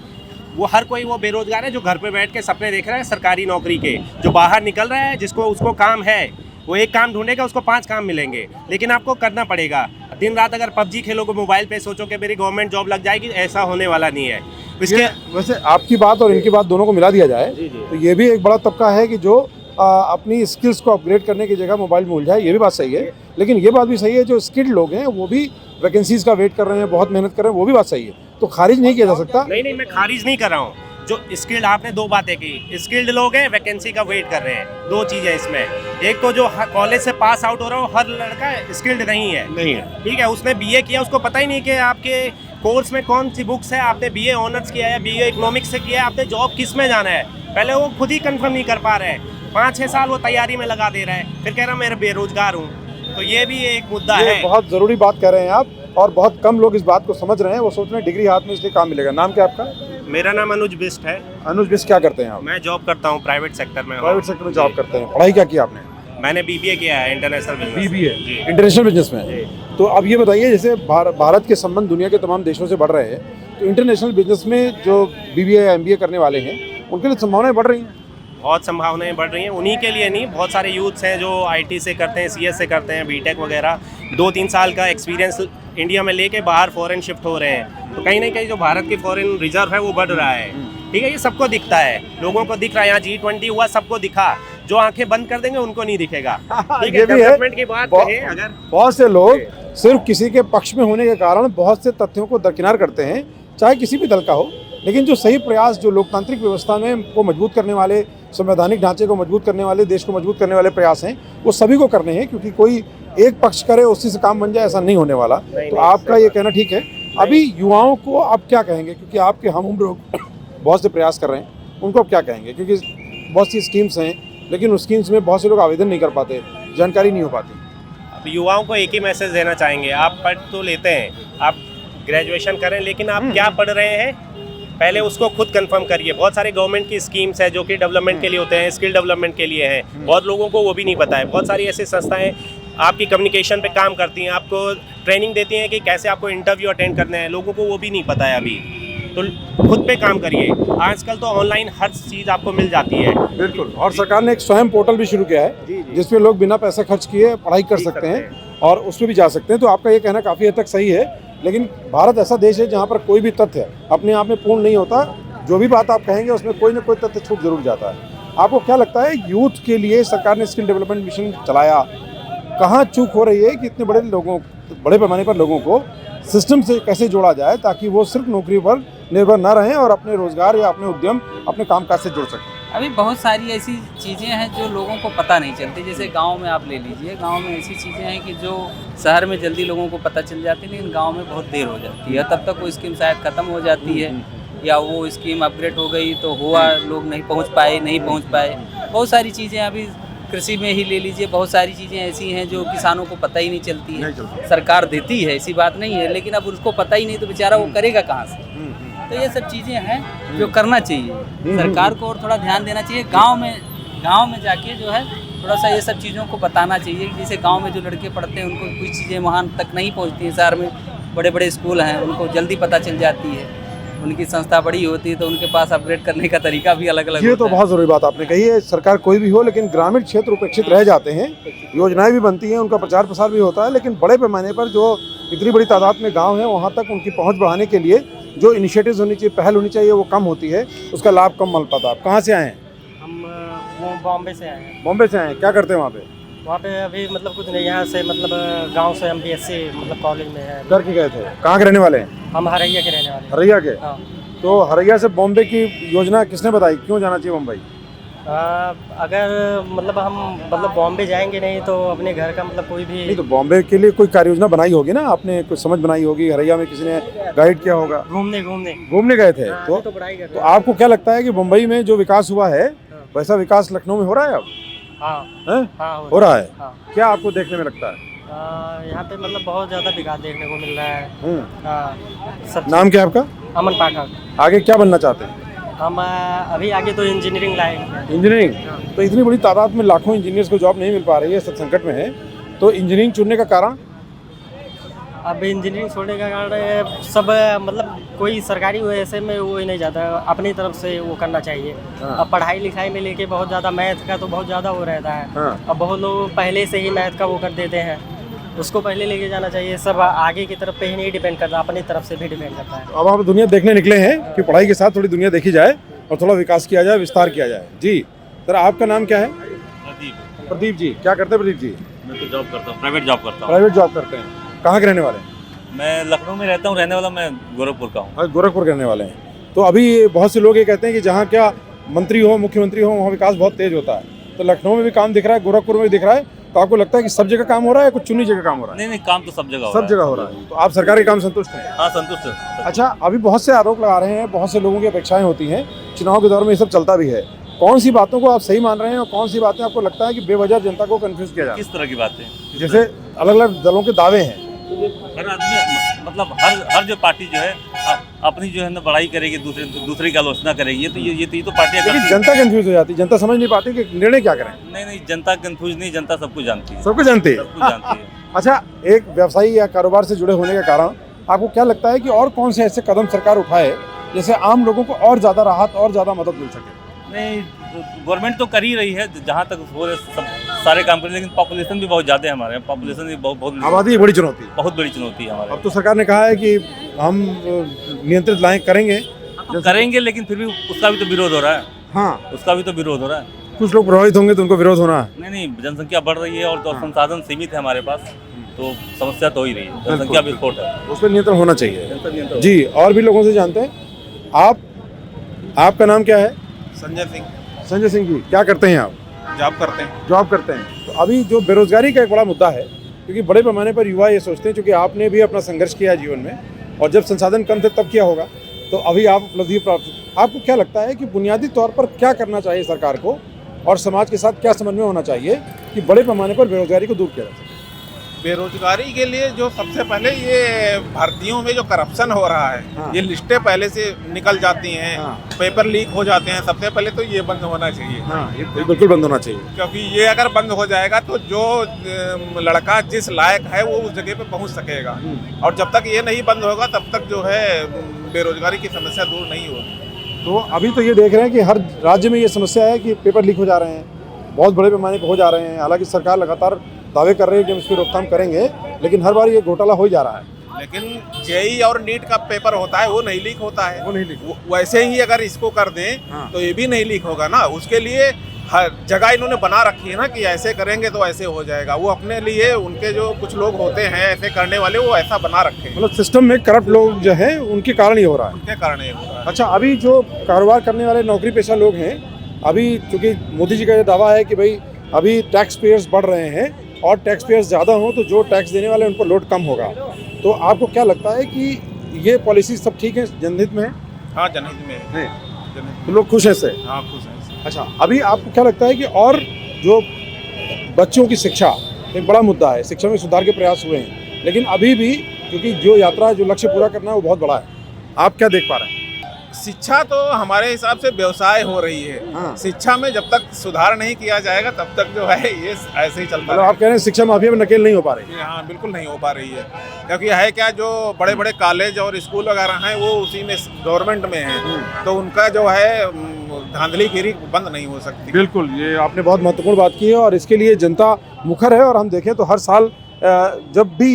वो हर कोई वो बेरोजगार है जो घर पे बैठ के सपने देख रहा है सरकारी नौकरी के, जो बाहर निकल रहा है जिसको उसको काम है, वो एक काम ढूंढेगा उसको 5 काम मिलेंगे, लेकिन आपको करना पड़ेगा। दिन रात अगर पबजी खेलोगे मोबाइल पे, सोचो कि मेरी गवर्नमेंट जॉब लग जाएगी, ऐसा होने वाला नहीं है। इसके वैसे आपकी बात और इनकी बात दोनों को मिला दिया जाए तो ये भी एक बड़ा तबका है कि जो अपनी स्किल्स को अपग्रेड करने की जगह मोबाइल में उलझा है, ये भी बात सही है। लेकिन ये बात भी सही है जो स्किल्ड लोग हैं वो भी वैकेंसीज का वेट कर रहे हैं, बहुत मेहनत कर रहे हैं, वो भी बात सही है, तो खारिज नहीं किया जा सकता। नहीं, मैं खारिज नहीं कर रहा हूँ। जो स्किल्ड, आपने 2 बातें की, स्किल्ड लोग हैं वैकेंसी का वेट कर रहे हैं, 2 चीज़ें इसमें। एक तो जो कॉलेज से पास आउट हो रहा हो हर लड़का स्किल्ड नहीं है, ठीक है, उसने बीए किया, उसको पता ही नहीं कि आपके कोर्स में कौन सी बुक्स है, आपने बीए ऑनर्स किया है, बीए इकोनॉमिक्स से किया है, आपने जॉब किस में जाना है, पहले वो खुद ही कंफर्म नहीं कर पा रहे हैं। 5-6 साल वो तैयारी में लगा दे रहा है, फिर कह रहा मैं बेरोजगार हूँ। तो ये भी एक मुद्दा है। बहुत ज़रूरी बात कह रहे हैं आप, और बहुत कम लोग इस बात को समझ रहे हैं। वो सोच रहे हैं डिग्री हाथ में इसलिए काम मिलेगा। नाम क्या आपका? मेरा नाम अनुज बिस्ट है। अनुज बिस्ट, क्या करते हैं आप? मैं जॉब करता हूँ प्राइवेट सेक्टर में। प्राइवेट सेक्टर में जॉब करते हैं। पढ़ाई क्या की आपने? मैंने बीबीए किया है, international business. BBA international business में। तो अब ये बताइए, जैसे भारत के संबंध दुनिया के तमाम देशों से बढ़ रहे हैं, तो इंटरनेशनल बिजनेस में जो बीबीए या एमबीए करने वाले हैं उनके लिए संभावनाएं बढ़ रही हैं? बहुत संभावनाएं बढ़ रही हैं। उन्हीं के लिए नहीं, बहुत सारे यूथ्स हैं जो आईटी से करते हैं, सीएस से करते हैं, बीटेक वगैरह, 2-3 साल का एक्सपीरियंस इंडिया में लेके बाहर फॉरेन शिफ्ट हो रहे हैं। तो कहीं ना कहीं जो भारत की फॉरेन रिजर्व है वो बढ़ रहा है। ठीक है, ये सबको दिखता है, लोगों को दिख रहा है। यहाँ G20 हुआ, सबको दिखा। जो आंखें बंद कर देंगे उनको नहीं दिखेगा। ठीक है, डेवलपमेंट की बात करें अगर, बहुत से लोग सिर्फ किसी के पक्ष में होने के कारण बहुत से तथ्यों को दरकिनार करते हैं, चाहे किसी भी दल का हो। लेकिन जो सही प्रयास, जो लोकतांत्रिक व्यवस्था में को मजबूत करने वाले, संवैधानिक ढांचे को मजबूत करने वाले, देश को मजबूत करने वाले प्रयास हैं, वो सभी को करने हैं। क्योंकि कोई एक पक्ष करे उसी से काम बन जाए, ऐसा नहीं होने वाला। तो आपका ये कहना ठीक है। अभी युवाओं को आप क्या कहेंगे, क्योंकि आपके हम उम्र लोग बहुत से प्रयास कर रहे हैं, उनको आप क्या कहेंगे? क्योंकि बहुत सी स्कीम्स हैं, लेकिन उस स्कीम्स में बहुत से लोग आवेदन नहीं कर पाते, जानकारी नहीं हो पाती। अब युवाओं को एक ही मैसेज देना चाहेंगे, आप पढ़ तो लेते हैं, आप ग्रेजुएशन करें, लेकिन आप क्या पढ़ रहे हैं पहले उसको खुद कंफर्म करिए। बहुत सारे गवर्नमेंट की स्कीम्स है जो कि डेवलपमेंट के लिए होते हैं, स्किल डेवलपमेंट के लिए हैं। बहुत लोगों को वो भी नहीं पता है। बहुत सारी ऐसी संस्थाएं आपकी कम्युनिकेशन पे काम करती हैं, आपको ट्रेनिंग देती हैं कि कैसे आपको इंटरव्यू अटेंड करना है, लोगों को वो भी नहीं पता है अभी। तो खुद पे काम करिए। आजकल तो ऑनलाइन हर चीज़ आपको मिल जाती है। बिल्कुल, और सरकार ने एक स्वयं पोर्टल भी शुरू किया है जिसमें लोग बिना पैसा खर्च किए पढ़ाई कर सकते हैं और उसमें भी जा सकते हैं। तो आपका ये कहना काफ़ी हद तक सही है। लेकिन भारत ऐसा देश है जहाँ पर कोई भी तथ्य अपने आप में पूर्ण नहीं होता। जो भी बात आप कहेंगे उसमें कोई ना कोई तथ्य छूट जरूर जाता है। आपको क्या लगता है, यूथ के लिए सरकार ने स्किल डेवलपमेंट मिशन चलाया, कहाँ चूक हो रही है कि इतने बड़े पैमाने पर लोगों को सिस्टम से कैसे जोड़ा जाए ताकि वो सिर्फ नौकरी पर निर्भर न रहें और अपने रोजगार या अपने उद्यम, अपने कामकाज से जुड़ सकें? अभी बहुत सारी ऐसी चीज़ें हैं जो लोगों को पता नहीं चलती। जैसे गांव में आप ले लीजिए, गांव में ऐसी चीज़ें हैं कि जो शहर में जल्दी लोगों को पता चल जाती है, लेकिन गांव में बहुत देर हो जाती है। तब तक वो स्कीम शायद ख़त्म हो जाती है, या वो स्कीम अपग्रेड हो गई तो हुआ, लोग नहीं पहुंच पाए। बहुत सारी चीज़ें अभी कृषि में ही ले लीजिए, बहुत सारी चीज़ें ऐसी हैं जो किसानों को पता ही नहीं चलती है। सरकार देती है, ऐसी बात नहीं है, लेकिन अब उसको पता ही नहीं तो बेचारा वो करेगा कहाँ से। तो ये सब चीज़ें हैं जो करना चाहिए सरकार को, और थोड़ा ध्यान देना चाहिए। गांव में जाके जो है थोड़ा सा ये सब चीज़ों को बताना चाहिए। जैसे गांव में जो लड़के पढ़ते हैं उनको कुछ चीज़ें वहाँ तक नहीं पहुँचती हैं। शहर में बड़े बड़े स्कूल हैं, उनको जल्दी पता चल जाती है। उनकी संस्था बड़ी होती है तो उनके पास अपग्रेड करने का तरीका भी अलग अलग। ये तो बहुत ज़रूरी बात आपने कही है। सरकार कोई भी हो, लेकिन ग्रामीण क्षेत्र उपेक्षित रह जाते हैं। योजनाएं भी बनती हैं, उनका प्रचार प्रसार भी होता है, लेकिन बड़े पैमाने पर जो इतनी बड़ी तादाद में गांव है वहां तक उनकी पहुंच बढ़ाने के लिए जो इनिशिएटिव्स होनी चाहिए, पहल होनी चाहिए, वो कम होती है, उसका लाभ कम मिल पाता। आप कहाँ से आए हैं? हम वो बॉम्बे से आए हैं। बॉम्बे से आए हैं, क्या करते हैं वहाँ पे? वहाँ पे अभी मतलब कुछ नहीं, यहाँ से मतलब गांव से हम BSc मतलब कॉलेज में है। करके गए थे? कहाँ के रहने वाले हैं? हम हरैया के रहने वाले हैं। हरैया के? हाँ। तो हरैया से बॉम्बे की योजना किसने बताई, क्यों जाना चाहिए मुंबई? अगर मतलब हम मतलब बॉम्बे जाएंगे नहीं तो अपने घर का मतलब कोई भी नहीं तो बॉम्बे के लिए कोई कार्य योजना बनाई होगी ना आपने, कुछ समझ बनाई होगी, हरैया में किसी ने गाइड किया होगा, घूमने गए थे तो पढ़ाई कर तो आपको क्या लगता है कि मुंबई में जो विकास हुआ है वैसा विकास लखनऊ में हो रहा है अब? हाँ हो रहा है। हाँ। क्या आपको देखने में लगता है? यहाँ पे मतलब बहुत ज्यादा विकास देखने को मिल रहा है। सब नाम क्या है आपका? अमन पाठक। आगे क्या बनना चाहते हैं? हम अभी आगे तो इंजीनियरिंग लाइन इंजीनियरिंग। तो इतनी बड़ी तादाद में लाखों इंजीनियर्स को जॉब नहीं मिल पा रही है, सब संकट में है, तो इंजीनियरिंग चुनने का कारण? अब इंजीनियरिंग छोड़ने का कारण सब मतलब कोई सरकारी वैसे में वो ही नहीं जाता, अपनी तरफ से वो करना चाहिए। अब पढ़ाई लिखाई में लेके बहुत ज़्यादा मैथ का तो बहुत ज़्यादा वो रहता है। अब बहुत लोग पहले से ही मैथ का वो कर देते हैं, उसको पहले लेके जाना चाहिए। सब आगे की तरफ पे ही नहीं डिपेंड करता, अपनी तरफ से भी डिपेंड करता है। अब आप दुनिया देखने निकले हैं कि पढ़ाई के साथ थोड़ी दुनिया देखी जाए और थोड़ा विकास किया जाए, विस्तार किया जाए। जी सर, आपका नाम क्या है? प्रदीप। प्रदीप जी, क्या करते हैं प्रदीप जी? मैं तो जॉब करता हूँ, प्राइवेट जॉब करता हूँ। प्राइवेट जॉब करते हैं। कहाँ के रहने वाले हैं? मैं लखनऊ में रहता हूँ, रहने वाला मैं गोरखपुर का हूँ। गोरखपुर के रहने वाले हैं। तो अभी बहुत से लोग ये कहते हैं कि जहाँ क्या मंत्री हो, मुख्यमंत्री हो, वहाँ विकास बहुत तेज होता है। तो लखनऊ में भी काम दिख रहा है, गोरखपुर में भी दिख रहा है, तो आपको लगता है कि सब जगह काम हो रहा है, कुछ चुनी जगह काम हो रहा है? नहीं, काम तो सब जगह सब जगह हो रहा है। तो आप सरकारी काम संतुष्ट हैं? हाँ, संतुष्ट है। अच्छा, अभी बहुत से आरोप लगा रहे हैं, बहुत से लोगों की अपेक्षाएं होती हैं, चुनाव के दौर में ये सब चलता भी है। कौन सी बातों को आप सही मान रहे हैं और कौन सी बातें आपको लगता है कि बेवजह जनता को कंफ्यूज किया जा रहा है? किस तरह की बातें? जैसे अलग अलग दलों के दावे हैं। हर आदमी मतलब हर जो पार्टी जो है अपनी जो है ना बड़ाई करेगी, दूसरे की आलोचना करेगी। ये तो पार्टियां लेकिन करती हैं। जनता कंफ्यूज हो जाती है, जनता समझ नहीं पाती कि निर्णय क्या करें। नहीं, जनता कंफ्यूज नहीं, जनता सब कुछ जानती है। सब कुछ जानती है। सब कुछ जानती है। अच्छा, एक व्यवसायी या कारोबार से जुड़े होने के कारण आपको क्या लगता है कि और कौन से ऐसे कदम सरकार उठाए जैसे आम लोगों को और ज़्यादा राहत और ज़्यादा मदद मिल सके? नहीं, गवर्नमेंट तो कर ही रही है जहाँ तक हो रहे सब सारे काम कर, लेकिन पॉपुलेशन भी बहुत ज़्यादा है हमारे यहाँ। पॉपुलेशन भी बहुत आबादी बड़ी चुनौती, बहुत बड़ी चुनौती है हमारे। अब तो सरकार ने कहा है कि हम नियंत्रित लाएँ करेंगे, तो करेंगे, लेकिन फिर भी उसका भी तो विरोध हो रहा है। हाँ, उसका भी तो विरोध हो रहा है। कुछ लोग प्रभावित होंगे तो उनको विरोध होना है। नहीं, जनसंख्या बढ़ रही है और तो संसाधन सीमित है हमारे पास, तो समस्या तो हो ही रही है। जनसंख्या विस्फोट है, उस पर नियंत्रण होना चाहिए। नियंत्रण। जी, और भी लोगों से जानते हैं। आपका नाम क्या है? संजय सिंह। संजय सिंह जी, क्या करते हैं आप? जॉब करते हैं। जॉब करते हैं। तो अभी जो बेरोजगारी का एक बड़ा मुद्दा है, क्योंकि बड़े पैमाने पर युवा ये सोचते हैं, क्योंकि आपने भी अपना संघर्ष किया जीवन में, और जब संसाधन कम थे तब किया होगा, तो अभी आप उपलब्धि प्राप्त। आपको क्या लगता है कि बुनियादी तौर पर क्या करना चाहिए सरकार को और समाज के साथ क्या समन्वय होना चाहिए कि बड़े पैमाने पर बेरोजगारी को दूर किया जा सके? बेरोजगारी के लिए जो सबसे पहले ये भर्तियों में जो करप्शन हो रहा है, हाँ। ये लिस्टें पहले से निकल जाती हैं, हाँ। पेपर लीक हो जाते हैं, सबसे पहले तो ये बंद होना चाहिए। हाँ, ये बिल्कुल बंद होना चाहिए। क्योंकि ये अगर बंद हो जाएगा तो जो लड़का जिस लायक है वो उस जगह पे पहुंच सकेगा, और जब तक ये नहीं बंद होगा तब तक जो है बेरोजगारी की समस्या दूर नहीं होगी। तो अभी तो ये देख रहे हैं कि हर राज्य में ये समस्या है कि पेपर लीक हो जा रहे हैं, बहुत बड़े पैमाने पर हो जा रहे हैं। हालांकि सरकार लगातार दावे कर रही है कि हम इसकी रोकथाम करेंगे, लेकिन हर बार ये घोटाला हो ही जा रहा है। लेकिन जेई और नीट का पेपर होता है वो नहीं लीक होता है। वो नहीं लीक। वैसे ही अगर इसको कर दें हाँ। तो ये भी नहीं लीक होगा ना। उसके लिए हर जगह इन्होंने बना रखी है ना कि ऐसे करेंगे तो ऐसे हो जाएगा। वो अपने लिए, उनके जो कुछ लोग होते हैं ऐसे करने वाले, वो ऐसा बना रखे हैं। मतलब सिस्टम में करप्ट लोग जो हैं उनके कारण ही हो रहा है। उनके कारण ये हो रहा है। अच्छा, अभी जो कारोबार करने वाले नौकरी पेशा लोग हैं, अभी चूंकि मोदी जी का ये दावा है कि भाई अभी टैक्स पेयर्स बढ़ रहे हैं और टैक्स पेयर्स ज़्यादा हों तो जो टैक्स देने वाले उन पर लोड कम होगा, तो आपको क्या लगता है कि ये पॉलिसी सब ठीक है, जनहित में है? हाँ, जनहित में है। तो लोग खुश हैं इससे? हाँ, खुश हैं इससे। अच्छा, अभी आपको क्या लगता है कि और जो बच्चों की शिक्षा एक बड़ा मुद्दा है, शिक्षा में सुधार के प्रयास हुए हैं, लेकिन अभी भी क्योंकि जो यात्रा, जो लक्ष्य पूरा करना है वो बहुत बड़ा है, आप क्या देख पा रहे हैं? शिक्षा तो हमारे हिसाब से व्यवसाय हो रही है। हाँ। शिक्षा में जब तक सुधार नहीं किया जाएगा तब तक जो है ये ऐसे ही चलता मतलब आप कह रहे हैं शिक्षा माफिया में नकेल नहीं हो पा रही? हाँ, बिल्कुल नहीं हो पा रही है। क्योंकि है क्या, जो बड़े बड़े कॉलेज और स्कूल वगैरह हैं वो उसी में गवर्नमेंट में हैं, तो उनका जो है धांधलीगिरी बंद नहीं हो सकती। बिल्कुल, ये आपने बहुत महत्वपूर्ण बात की है और इसके लिए जनता मुखर है। और हम देखें तो हर साल जब भी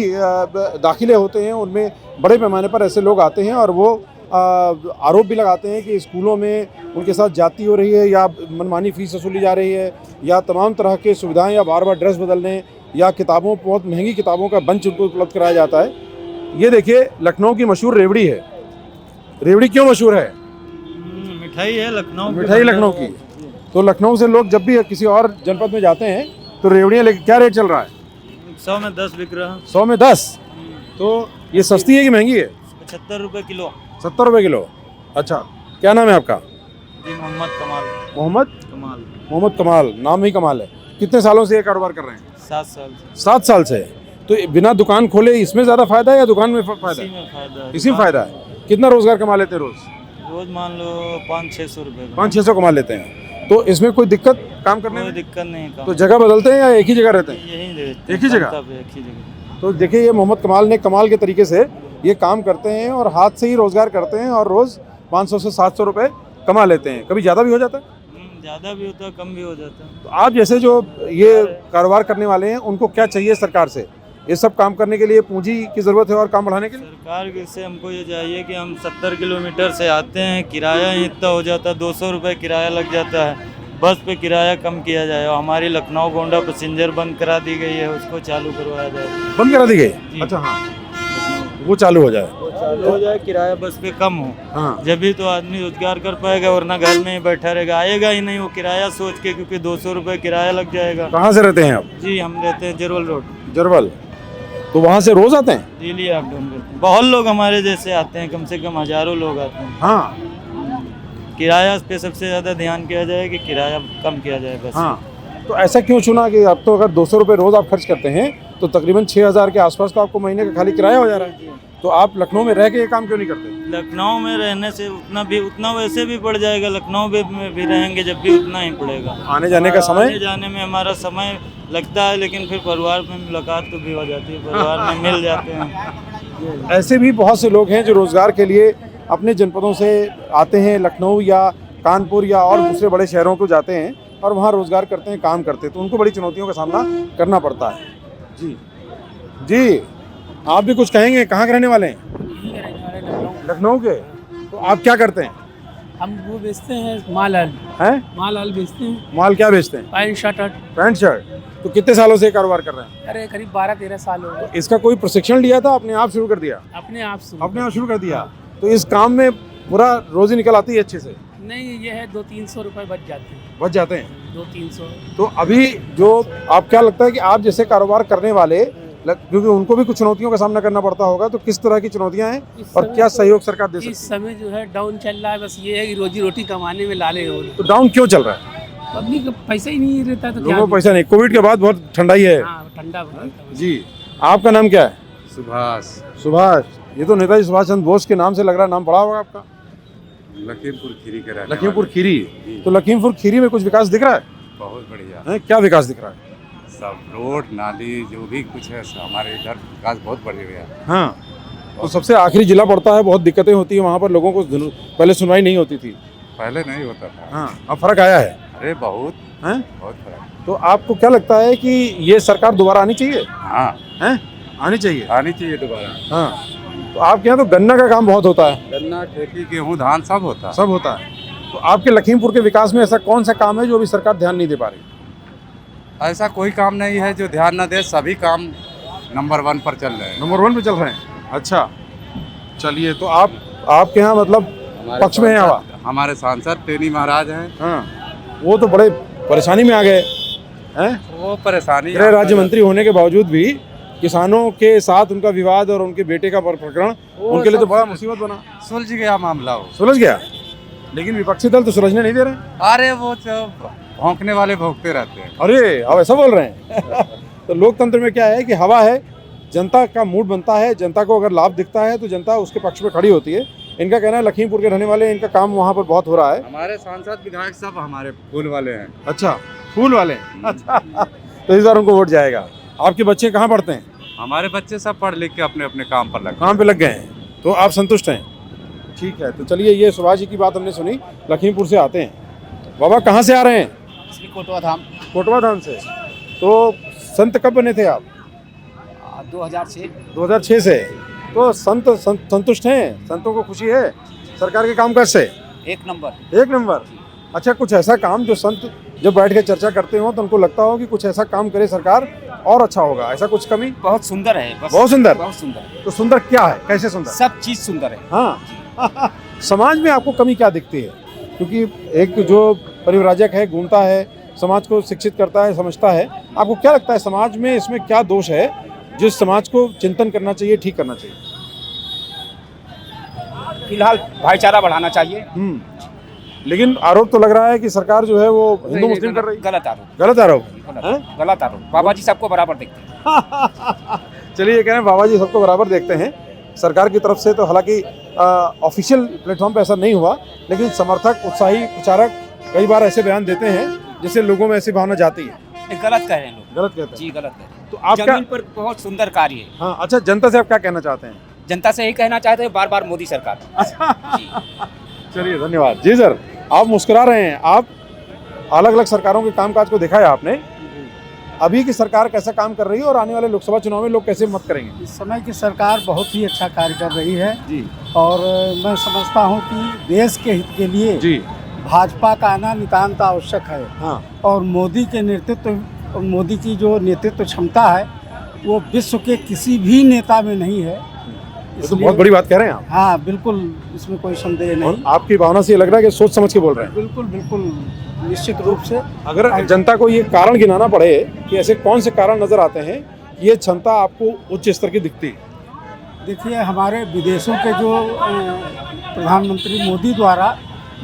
दाखिले होते हैं उनमें बड़े पैमाने पर ऐसे लोग आते हैं और वो आरोप भी लगाते हैं कि स्कूलों में उनके साथ जाती हो रही है, या मनमानी फीस वसूली जा रही है, या तमाम तरह के सुविधाएं, या बार बार ड्रेस बदलने, या किताबों, बहुत महंगी किताबों का बंच उनको उपलब्ध कराया जाता है। ये देखिए, लखनऊ की मशहूर रेवड़ी है। रेवड़ी क्यों मशहूर है? मिठाई है लखनऊ की। मिठाई लखनऊ की। तो लखनऊ से लोग जब भी किसी और जनपद में जाते हैं तो रेवड़ियाँ लेके क्या रेट चल रहा है? 100 में 10 बिक रहा है। 100 में 10। तो ये सस्ती है कि महंगी है? 75 रुपये किलो। 70 रुपये किलो। अच्छा, क्या नाम है आपका? जी मोहम्मद कमाल। मोहम्मद कमाल, नाम ही कमाल है। कितने सालों से ये कारोबार कर रहे हैं? 7 साल से। 7 साल से। तो बिना दुकान खोले इसमें ज़्यादा फायदा है या दुकान में फायदा इसी है? में फायदा है। इसी में फायदा है। कितना रोजगार कमा लेते हैं रोज? रोज मान लो 500-600 रुपये। 500-600 कमा लेते हैं। तो इसमें कोई दिक्कत काम करने कोई में? दिक्कत नहीं। तो जगह बदलते हैं या एक ही जगह रहते हैं? यही रहते एक ही जगह? एक ही जगह। तो देखिए, ये मोहम्मद कमाल ने कमाल के तरीके से ये काम करते हैं और हाथ से ही रोजगार करते हैं और रोज 500 से 700 रुपये कमा लेते हैं। कभी ज़्यादा भी हो जाता है? ज़्यादा भी होता है, कम भी हो जाता है। तो आप जैसे जो ये कारोबार करने वाले हैं उनको क्या चाहिए सरकार से? ये सब काम करने के लिए पूंजी की ज़रूरत है और काम बढ़ाने के लिए? सरकार से हमको ये चाहिए कि हम 70 किलोमीटर से आते हैं, किराया ही इतना हो जाता है, 200 रुपये किराया लग जाता है। बस पे किराया कम किया जाए और हमारी लखनऊ गोंडा पैसेंजर बंद करा दी गई है, उसको चालू करवाया जाए। बंद करा दी गई? अच्छा, हाँ, वो चालू हो जाए। चालू हो जाए, किराया बस पे कम हो। हाँ, जब भी तो आदमी रोजगार कर पाएगा, वरना घर में ही बैठा रहेगा, आएगा ही नहीं वो किराया सोच के, क्योंकि 200 रुपये किराया लग जाएगा। कहाँ से रहते हैं आप? जी हम रहते हैं जरवल रोड। जरवल। तो वहाँ से रोज आते हैं? डेली अप डाउन करते हैं। बहुत लोग हमारे जैसे आते हैं, कम से कम हजारों लोग आते हैं। हाँ किराया पे सबसे ज़्यादा ध्यान किया जाए कि किराया कम किया जाए बस। हाँ। तो ऐसा क्यों चुना कि अब तो अगर 200 रुपये रोज़ आप खर्च करते हैं तो तकरीबन 6000 के आसपास तो आपको महीने का खाली किराया हो जा रहा है। तो आप लखनऊ में रह के ये काम क्यों नहीं करते? लखनऊ में रहने से उतना वैसे भी पड़ जाएगा। लखनऊ में भी रहेंगे जब भी उतना ही पड़ेगा। आने जाने का समय? आने जाने में हमारा समय लगता है, लेकिन फिर परिवार में मुलाकात तो भी हो जाती है, परिवार में मिल जाते हैं। ऐसे भी बहुत से लोग हैं जो रोज़गार के लिए अपने जनपदों से आते हैं, लखनऊ या कानपुर या और दूसरे बड़े शहरों को जाते हैं और वहाँ रोज़गार करते हैं, काम करते हैं। तो उनको बड़ी चुनौतियों का सामना करना पड़ता है। जी जी, आप भी कुछ कहेंगे? कहाँ के रहने वाले हैं? लखनऊ के। तो आप क्या करते हैं? हम वो बेचते हैं, माल आल बेचते हैं। माल क्या बेचते हैं? Pant shirt. तो कितने सालों से कारोबार कर रहे हैं? अरे करीब 12-13 साल हो गए। इसका कोई प्रशिक्षण लिया था, अपने आप शुरू कर दिया? अपने आप शुरू कर दिया। तो इस काम में पूरा रोजी निकल आती है अच्छे से? नहीं, ये है 200-300 रुपये बच जाते हैं। 200-300। तो अभी जो आप क्या लगता है कि आप जैसे कारोबार करने वाले, क्योंकि उनको भी कुछ चुनौतियों का सामना करना पड़ता होगा, तो किस तरह की चुनौतियां हैं और क्या सहयोग सरकार दे सकती है? इस समय जो है डाउन चल रहा है, बस ये है कि रोजी रोटी कमाने में लाले हो रहे। तो डाउन क्यों चल रहा है? पब्लिक का पैसा ही नहीं रहता तो लोगों को पैसा नहीं। कोविड के बाद बहुत ठंडाई है। ठंडा जी। आपका नाम क्या है? सुभाष। ये तो नेताजी सुभाष चंद्र बोस के नाम से लग रहा है। नाम पढ़ा होगा आपका? लखीमपुर खीरी का रहने लखीमपुर वाले। खीरी। तो लखीमपुर खीरी में कुछ विकास दिख रहा है? बहुत बढ़िया हैं? क्या विकास दिख रहा है? सब रोड नाली जो भी कुछ है हमारे इधर विकास बहुत बढ़िया है। हाँ। तो सबसे आखिरी जिला पड़ता है, बहुत दिक्कतें होती है वहाँ पर, लोगों को पहले सुनवाई नहीं होती थी। पहले नहीं होता था। हाँ, अब फर्क आया है। अरे बहुत बहुत फर्क। तो आपको क्या लगता है कि ये सरकार दोबारा आनी चाहिए? हाँ, आनी चाहिए दोबारा। हाँ। तो आपके यहाँ तो गन्ना का काम बहुत होता है? गन्ना, खेती, गेहूँ, धान सब होता है। तो आपके लखीमपुर के विकास में ऐसा कौन सा काम है जो अभी सरकार ध्यान नहीं दे पा रही? ऐसा कोई काम नहीं है जो ध्यान न दे, सभी काम नंबर 1 पर चल रहे हैं। नंबर 1 पे चल रहे हैं। अच्छा, चलिए। तो आपके यहाँ मतलब पक्ष में है हवा? हमारे सांसद टेनी महाराज हैं। हाँ, वो तो बड़े परेशानी में आ गए हैं। वो परेशानी, गृह राज्य मंत्री होने के बावजूद भी किसानों के साथ उनका विवाद और उनके बेटे का प्रकरण उनके लिए तो बड़ा मुसीबत बना। सुलझ गया मामला, वो सुलझ गया, लेकिन विपक्षी दल तो सुलझने नहीं दे रहे। अरे वो भौंकने वाले भौंकते रहते हैं। अरे अब ऐसा बोल रहे हैं। तो लोकतंत्र में क्या है कि हवा है, जनता का मूड बनता है, जनता को अगर लाभ दिखता है तो जनता उसके पक्ष में खड़ी होती है। इनका कहना है लखीमपुर के रहने वाले, इनका काम वहाँ पर बहुत हो रहा है। हमारे सांसद विधायक सब हमारे फूल वाले हैं। अच्छा, फूल वाले। अच्छा, तो इस बार उनको वोट जाएगा। आपके बच्चे कहाँ पढ़ते हैं? हमारे बच्चे सब पढ़ लिख के अपने अपने काम पे लग गए हैं। तो आप संतुष्ट हैं? ठीक है। तो चलिए, ये सुभाष जी की बात हमने सुनी, लखीमपुर से आते हैं। बाबा कहाँ से आ रहे हैं? कोटवा धाम से। तो संत कब बने थे आप? 2006 से। तो संतुष्ट हैं? संतों को खुशी है सरकार के कामकाज से? एक नंबर। अच्छा, कुछ ऐसा काम जो संत जब बैठ के चर्चा करते हो तो उनको लगता हो कि कुछ ऐसा काम करे सरकार और अच्छा होगा, ऐसा कुछ कमी? बहुत सुंदर है। बहुत सुंदर। तो सुंदर क्या है? कैसे सुंदर? सब चीज सुंदर है। हाँ। समाज में आपको कमी क्या दिखती है? क्योंकि एक जो परिव्राजक है, घूमता है, समाज को शिक्षित करता है, समझता है। आपको क्या लगता है समाज में इसमें क्या दोष है जिस समाज को चिंतन करना चाहिए, ठीक करना चाहिए? फिलहाल भाईचारा बढ़ाना चाहिए। लेकिन आरोप तो लग रहा है कि सरकार जो है वो हिंदू मुस्लिम कर रही है। गलत आरोप, गलत आरोप, गलत आरोप। बाबा जी सबको बराबर देखते हैं। चलिए, ये कह रहे हैं बाबा जी सबको बराबर देखते हैं। सरकार की तरफ से तो हालांकि ऑफिशियल प्लेटफॉर्म पे ऐसा नहीं हुआ, लेकिन समर्थक, उत्साही प्रचारक कई बार ऐसे बयान देते हैं जिससे लोगों में ऐसी भावना जाती है। गलत कह रहे हैं लोग। गलत कहते हैं जी, गलत है। तो आप जमीन पर बहुत सुंदर कार्य है। हाँ, अच्छा, जनता से आप क्या कहना चाहते हैं? जनता से यही कहना चाहते हैं, बार बार मोदी सरकार। चलिए, धन्यवाद। जी सर, आप मुस्कुरा रहे हैं। आप अलग अलग सरकारों के कामकाज को देखा है आपने, अभी की सरकार कैसा काम कर रही है और आने वाले लोकसभा चुनाव में लोग कैसे मत करेंगे? इस समय की सरकार बहुत ही अच्छा कार्य कर रही है जी, और मैं समझता हूँ कि देश के हित के लिए जी, भाजपा का आना नितांत आवश्यक है। हाँ, और मोदी के नेतृत्व, मोदी की जो नेतृत्व क्षमता है वो विश्व के किसी भी नेता में नहीं है। ये तो बहुत बड़ी बात कह रहे हैं आप। हाँ, बिल्कुल, इसमें कोई संदेह नहीं। और आपकी भावना से ये लग रहा है कि सोच समझ के बोल रहे हैं। बिल्कुल बिल्कुल, निश्चित रूप से। अगर जनता को ये कारण गिनाना पड़े कि ऐसे कौन से कारण नजर आते हैं कि ये क्षमता आपको उच्च स्तर की दिखती है? देखिए, हमारे विदेशों के जो प्रधानमंत्री मोदी द्वारा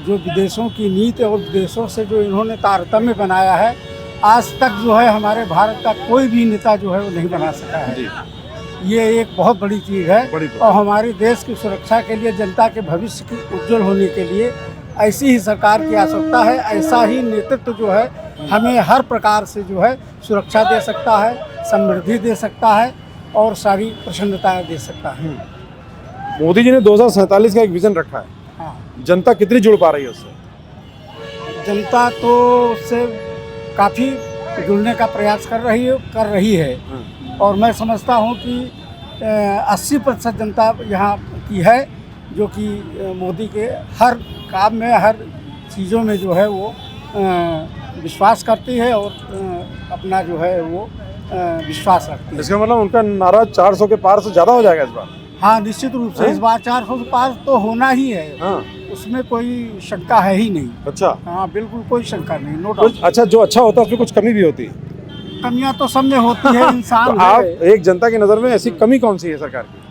जो विदेशों की नीति और विदेशों से जो इन्होंने तारतम्य बनाया है, आज तक जो है हमारे भारत का कोई भी नेता जो है वो नहीं बना सका है। ये एक बहुत बड़ी चीज़ है। और हमारे देश की सुरक्षा के लिए, जनता के भविष्य की उज्जवल होने के लिए ऐसी ही सरकार की आवश्यकता है। ऐसा ही नेतृत्व जो है हमें हर प्रकार से जो है सुरक्षा दे सकता है, समृद्धि दे सकता है और सारी प्रसन्नता दे सकता है। मोदी जी ने 2047 का एक विजन रखा है। हाँ, जनता कितनी जुड़ पा रही है उससे? जनता तो उससे काफ़ी जुड़ने का प्रयास कर रही है। और मैं समझता हूँ कि 80% जनता यहाँ की है जो कि मोदी के हर काम में, हर चीज़ों में जो है वो विश्वास करती है और अपना जो है वो विश्वास रखती है। इसका मतलब उनका नारा 400 के पार से ज़्यादा हो जाएगा इस बार? हाँ, निश्चित रूप से इस बार 400 से पार तो होना ही है। हाँ, उसमें कोई शंका है ही नहीं। अच्छा, हाँ, बिल्कुल कोई शंका नहीं, नो डाउट। अच्छा, जो अच्छा होता है उसमें कुछ कमी भी होती है? कमियां तो सब में होती है, इंसान तो आप एक जनता की नज़र में ऐसी कमी कौन सी है सरकार की?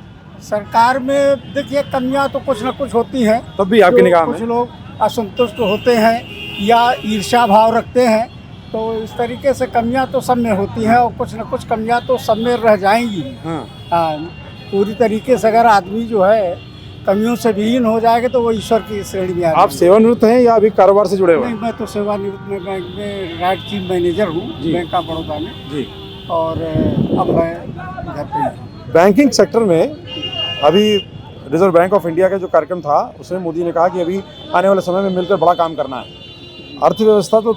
सरकार में देखिए, कमियां तो कुछ ना कुछ होती हैं। तब भी आपकी निगाह में कुछ लोग असंतुष्ट होते हैं या ईर्ष्या भाव रखते हैं, तो इस तरीके से कमियां तो सब में होती हैं और कुछ ना कुछ कमियां तो सब में रह जाएंगी। हाँ, पूरी तरीके से अगर आदमी जो है कमियों से विहीन हो जाएगा तो वो ईश्वर की श्रेणी में आ जाएगा। आप सेवानिवृत्त हैं या अभी कारोबार से जुड़े हुए हैं? नहीं, मैं तो सेवानिवृत्त में बैंक में रिटायर्ड चीफ मैनेजर हूँ, बैंक ऑफ बड़ौदा में जी। और अब मैं घर पे हूँ। बैंकिंग सेक्टर में अभी रिजर्व बैंक ऑफ इंडिया का जो कार्यक्रम था उसमें मोदी ने कहा कि अभी आने वाले समय में मिलकर बड़ा काम करना है। अर्थव्यवस्था तो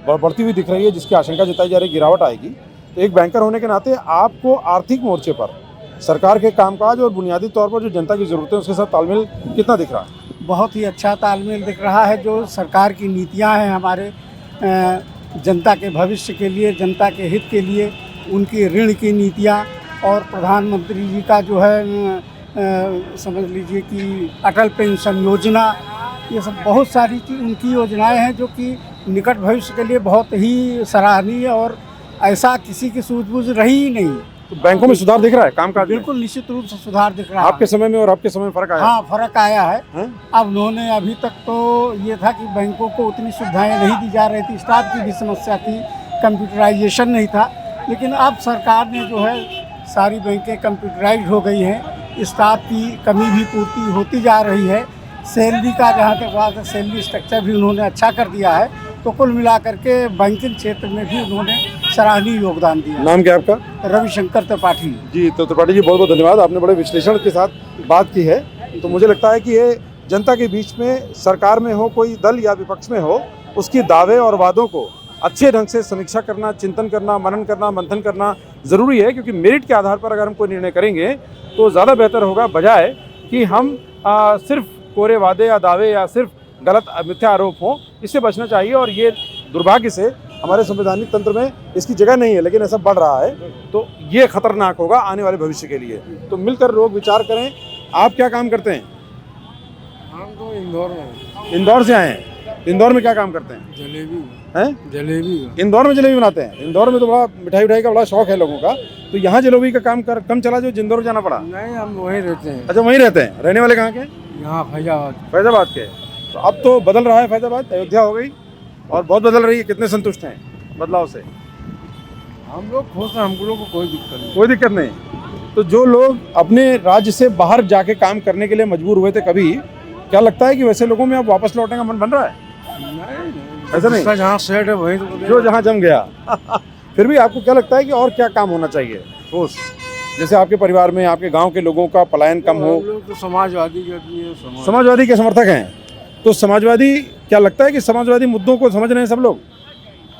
बढ़ती हुई दिख रही है जिसकी आशंका जताई जा रही है गिरावट आएगी। तो एक बैंकर होने के नाते आपको आर्थिक मोर्चे पर सरकार के कामकाज और बुनियादी तौर पर जो जनता की ज़रूरत है उसके साथ तालमेल कितना दिख रहा है? बहुत ही अच्छा तालमेल दिख रहा है। जो सरकार की नीतियां हैं हमारे जनता के भविष्य के लिए, जनता के हित के लिए, उनकी ऋण की नीतियां और प्रधानमंत्री जी का जो है समझ लीजिए कि अटल पेंशन योजना, ये सब बहुत सारी चीज़ उनकी योजनाएं हैं जो कि निकट भविष्य के लिए बहुत ही सराहनीय और ऐसा किसी की सूझबूझ रही ही नहीं। तो बैंकों में सुधार दिख रहा है, कामकाज? बिल्कुल, निश्चित रूप से सुधार दिख रहा है। आपके समय में और आपके समय में फर्क आया? हाँ, फर्क आया है। अब उन्होंने अभी तक तो ये था कि बैंकों को उतनी सुविधाएं नहीं दी जा रही थी, स्टाफ की भी समस्या थी, कंप्यूटराइजेशन नहीं था। लेकिन अब सरकार ने जो है सारी बैंकें कंप्यूटराइज हो गई हैं, स्टाफ की कमी भी पूर्ति होती जा रही है। सैलरी का जहाँ तक बात है, सैलरी स्ट्रक्चर भी उन्होंने अच्छा कर दिया है। तो कुल मिलाकर के बैंकिंग क्षेत्र में भी उन्होंने सराहनीय योगदान दिया। नाम क्या आपका? रविशंकर त्रिपाठी जी। तो त्रिपाठी जी, बहुत बहुत धन्यवाद, आपने बड़े विश्लेषण के साथ बात की है। तो मुझे लगता है कि ये जनता के बीच में, सरकार में हो, कोई दल या विपक्ष में हो, उसकी दावे और वादों को अच्छे ढंग से समीक्षा करना, चिंतन करना, मनन करना, मंथन करना ज़रूरी है। क्योंकि मेरिट के आधार पर अगर हम कोई निर्णय करेंगे तो ज़्यादा बेहतर होगा, बजाय कि हम सिर्फ कोरे वादे या दावे या सिर्फ गलत मिथ्या आरोप हों। इससे बचना चाहिए और ये दुर्भाग्य से हमारे संवैधानिक तंत्र में इसकी जगह नहीं है, लेकिन ऐसा बढ़ रहा है। तो ये खतरनाक होगा आने वाले भविष्य के लिए। तो मिलकर लोग विचार करें। आप क्या काम करते हैं? हम तो इंदौर में। इंदौर से आए हैं। तो इंदौर में क्या काम करते हैं? जलेबी हैं? जलेबी इंदौर में जलेबी बनाते हैं? इंदौर में तो बड़ा मिठाई उठाई का बड़ा शौक है लोगों का, तो यहाँ जलेबी का काम कम चला जो इंदौर जाना पड़ा? नहीं, हम वहीं रहते हैं। अच्छा, वहीं रहते हैं। रहने वाले कहाँ के? यहाँ फैजाबाद। फैजाबाद के। तो अब तो बदल रहा है फैजाबाद, अयोध्या हो गई और बहुत बदल रही है। कितने संतुष्ट हैं बदलाव से? हम लोग खुश हैं, हम लोग को कोई दिक्कत नहीं। कोई दिक्कत नहीं। तो जो लोग अपने राज्य से बाहर जाके काम करने के लिए मजबूर हुए थे कभी, क्या लगता है कि वैसे लोगों में अब वापस लौटने का मन बन रहा है? ऐसा नहीं, जहाँ सेट है वहीं तो जो जहाँ जम गया। फिर भी आपको क्या लगता है कि और क्या काम होना चाहिए ठोस, जैसे आपके परिवार में, आपके गांव के लोगों का पलायन कम हो? हम लोग तो समाजवादी के समाजवादी के समर्थक हैं, तो समाजवादी, क्या लगता है कि समाजवादी मुद्दों को समझ रहे हैं सब लोग?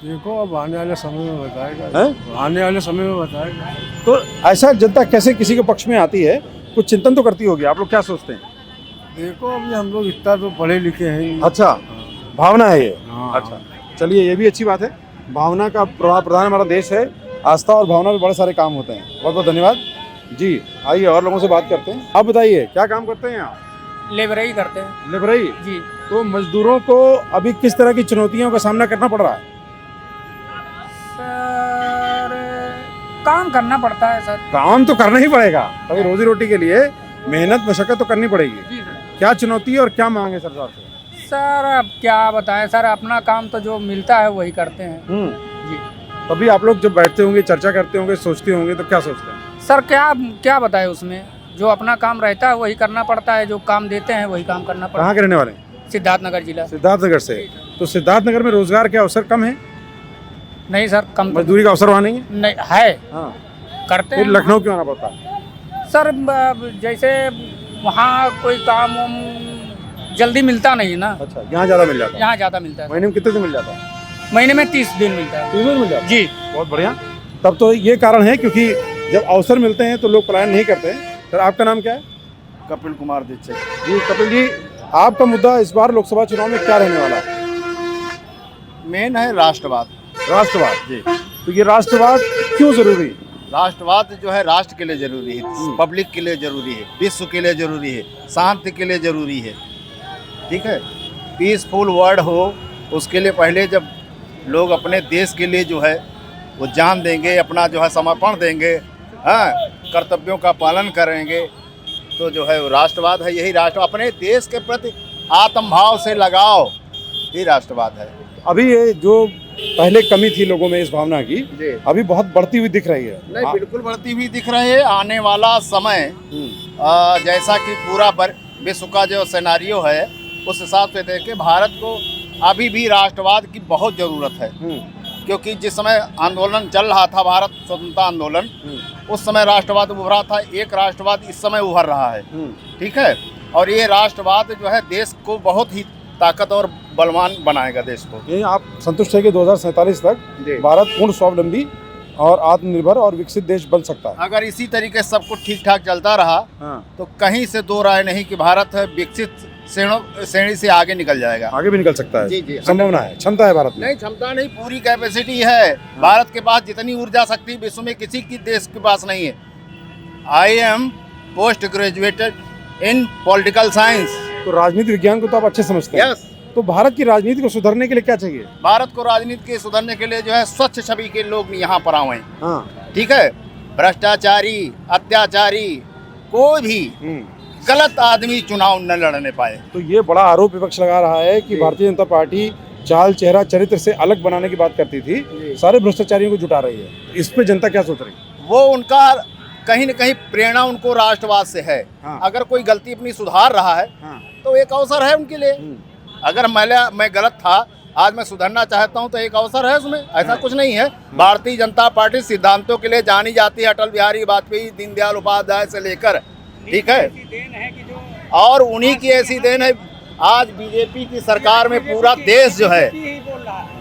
देखो अब आने वाले समय में बताएगा। हैं? आने वाले समय में बताएगा। तो ऐसा जनता कैसे किसी के पक्ष में आती है? कुछ चिंतन तो करती होगी। आप लोग क्या सोचते हैं? देखो अभी हम लोग इतना तो पढ़े लिखे हैं। अच्छा, भावना है ये। हाँ। अच्छा, चलिए, ये भी अच्छी बात है। भावना का प्रधान हमारा देश है। आस्था और भावना में बड़े सारे काम होते हैं। बहुत बहुत धन्यवाद जी। आइए और लोगों से बात करते हैं। आप बताइए, क्या काम करते हैं आप? लेबरई करते हैं लेबरई जी। तो मजदूरों को अभी किस तरह की चुनौतियों का सामना करना पड़ रहा है? सर, काम करना पड़ता है सर। काम तो करना ही पड़ेगा, कभी रोजी रोटी के लिए मेहनत मशक्कत तो करनी पड़ेगी। जी सर। क्या चुनौती है और क्या मांग है सरकार से? सर अब क्या बताएं सर, अपना काम तो जो मिलता है वही करते हैं जी। तभी आप लोग जब बैठते होंगे, चर्चा करते होंगे, सोचते होंगे, तो क्या सोचते हैं? सर क्या क्या बताएं, उसमें जो अपना काम रहता है वही करना पड़ता है, जो काम देते हैं वही काम करना पड़ता कहाँ के रहने वाले हैं? है। सिद्धार्थनगर जिला। सिद्धार्थनगर से। तो सिद्धार्थनगर में रोजगार के अवसर कम है? नहीं सर, कम तो मजदूरी का अवसर वहाँ नहीं है? नहीं है। हाँ। करते फिर हैं लखनऊ क्यों आना पड़ता है? सर। जैसे वहाँ कोई काम जल्दी मिलता नहीं है ना। अच्छा, यहाँ ज़्यादा मिल जाता है? यहाँ ज़्यादा मिलता है। महीने में कितने दिन मिल जाता है? महीने में 30 दिन मिलता है। 30 दिन मिल जाता है? जी। बहुत बढ़िया। तब तो ये कारण है, क्योंकि जब अवसर मिलते हैं तो लोग पलायन नहीं करते। सर, आपका नाम क्या है? कपिल कुमार दीक्षित जी। कपिल जी, आपका मुद्दा इस बार लोकसभा चुनाव में क्या रहने वाला है? मेन है राष्ट्रवाद। राष्ट्रवाद जी। तो ये राष्ट्रवाद क्यों जरूरी? राष्ट्रवाद जो है राष्ट्र के लिए जरूरी है, पब्लिक के लिए जरूरी है, विश्व के लिए जरूरी है, शांति के लिए जरूरी है। ठीक है, पीसफुल वर्ल्ड हो, उसके लिए पहले जब लोग अपने देश के लिए जो है वो जान देंगे, अपना जो है समर्पण देंगे, हाँ, कर्तव्यों का पालन करेंगे, तो जो है वो राष्ट्रवाद है। यही राष्ट्र, अपने देश के प्रति आत्मभाव से लगाव, ये राष्ट्रवाद है। अभी ये जो पहले कमी थी लोगों में इस भावना की, अभी बहुत बढ़ती हुई दिख रही है। नहीं, बिल्कुल बढ़ती हुई दिख रही है। आने वाला समय जैसा कि पूरा विश्व का जो सिनेरियो है, उस हिसाब से देखें, भारत को अभी भी राष्ट्रवाद की बहुत ज़रूरत है। क्योंकि जिस समय आंदोलन चल रहा था, भारत स्वतंत्रता आंदोलन, उस समय राष्ट्रवाद उभरा था। एक राष्ट्रवाद इस समय उभर रहा है। ठीक है, और ये राष्ट्रवाद जो है देश को बहुत ही ताकत और बलवान बनाएगा देश को। ये आप संतुष्ट है कि 2047 तक भारत पूर्ण स्वावलंबी और आत्मनिर्भर और विकसित देश बन सकता है? अगर इसी तरीके से सब कुछ ठीक ठाक चलता रहा, तो कहीं से दो राय नहीं कि भारत विकसित श्रेणी से आगे निकल जाएगा। आगे भी निकल सकता है? जी जी, संभावना है, क्षमता है भारत में? नहीं, क्षमता नहीं, पूरी कैपेसिटी है। भारत के पास जितनी ऊर्जा शक्ति विश्व में किसी की देश के पास नहीं है। I am post graduated in political science. तो राजनीति विज्ञान को तो आप अच्छे समझते हैं? यस। तो भारत की राजनीति को सुधारने के लिए क्या चाहिए? भारत को राजनीति के सुधारने के लिए जो है स्वच्छ छवि के लोग यहाँ पर आए हैं। हाँ। ठीक है, भ्रष्टाचारी, अत्याचारी, कोई भी गलत आदमी चुनाव न लड़ने पाए। तो ये बड़ा आरोप विपक्ष लगा रहा है कि भारतीय जनता पार्टी चाल, चेहरा, चरित्र से अलग बनाने की बात करती थी, सारे भ्रष्टाचारियों को जुटा रही है। इस पे जनता क्या सोच रही है? वो उनका कहीं न कहीं प्रेरणा उनको राष्ट्रवाद से है। हाँ। अगर कोई गलती अपनी सुधार रहा है, हाँ। तो एक अवसर है उनके लिए। अगर मैं गलत था, आज मैं सुधरना चाहता हूं, तो एक अवसर है उसमें। ऐसा कुछ नहीं है। भारतीय जनता पार्टी सिद्धांतों के लिए जानी जाती है। अटल बिहारी वाजपेयी, दीनदयाल उपाध्याय से लेकर, ठीक है, और उन्हीं की ऐसी देन है। आज बीजेपी की सरकार में पूरा देश जो है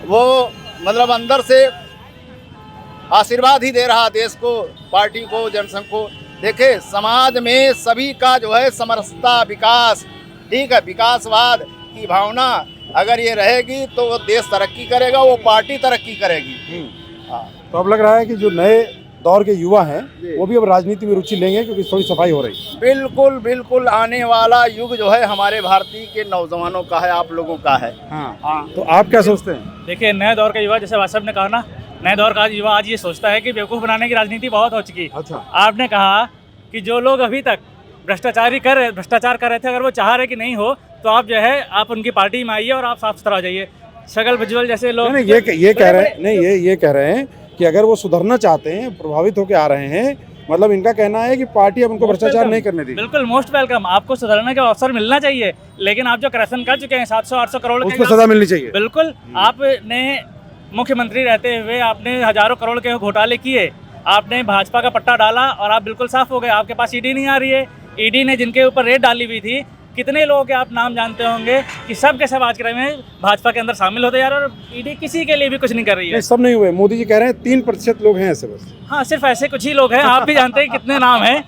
वो मतलब अंदर से आशीर्वाद ही दे रहा देश को, पार्टी को, जनसंघ को। देखे, समाज में सभी का जो है समरसता, विकास, ठीक है, विकासवाद की भावना अगर ये रहेगी तो वो देश तरक्की करेगा, वो पार्टी तरक्की करेगी। तो अब लग रहा है कि जो नए दौर के युवा हैं वो भी अब राजनीति में रुचि लेंगे क्योंकि थोड़ी सफाई हो रही है। बिल्कुल बिल्कुल, आने वाला युग जो है हमारे भारतीय के नौजवानों का है, आप लोगों का है। हाँ, तो आप क्या सोचते हैं? देखिए, नए दौर का युवा, जैसे वासव ने कहा ना, नए दौर का युवा आज ये सोचता है कि बेवकूफ़ बनाने की राजनीति बहुत हो चुकी। अच्छा, आपने कहा कि जो लोग अभी तक भ्रष्टाचार कर रहे थे, अगर वो चाह रहे कि नहीं हो तो आप जो है आप उनकी पार्टी में आइए और आप साफ सुथरा हो जाइए। शगल भुजबल जैसे लोग नहीं, ये कह रहे हैं, नहीं ये कह रहे हैं कि अगर वो सुधरना चाहते हैं, प्रभावित होकर आ रहे हैं, मतलब इनका कहना है कि पार्टी अब उनको भ्रष्टाचार नहीं करने दी। बिल्कुल मोस्ट वेलकम, आपको सुधरने का अवसर मिलना चाहिए, लेकिन आप जो करप्शन कर चुके हैं 700-800 करोड़ उसको सजा मिलनी चाहिए। बिल्कुल, आपने मुख्यमंत्री रहते हुए आपने हजारों करोड़ के घोटाले किए, आपने भाजपा का पट्टा डाला और आप बिल्कुल साफ हो गए। आपके पास ईडी नहीं आ रही है। ईडी ने जिनके ऊपर रेड डाली हुई थी, कितने लोगों के आप नाम जानते होंगे कि सब के सब आज के टाइम में भाजपा के अंदर शामिल होते जा रहे हैं और ईडी किसी के लिए भी कुछ नहीं कर रही है। सब नहीं हुए, मोदी जी कह रहे हैं 3% लोग हैं ऐसे बस। हाँ, सिर्फ ऐसे कुछ ही लोग हैं, आप भी जानते हैं कितने नाम हैं।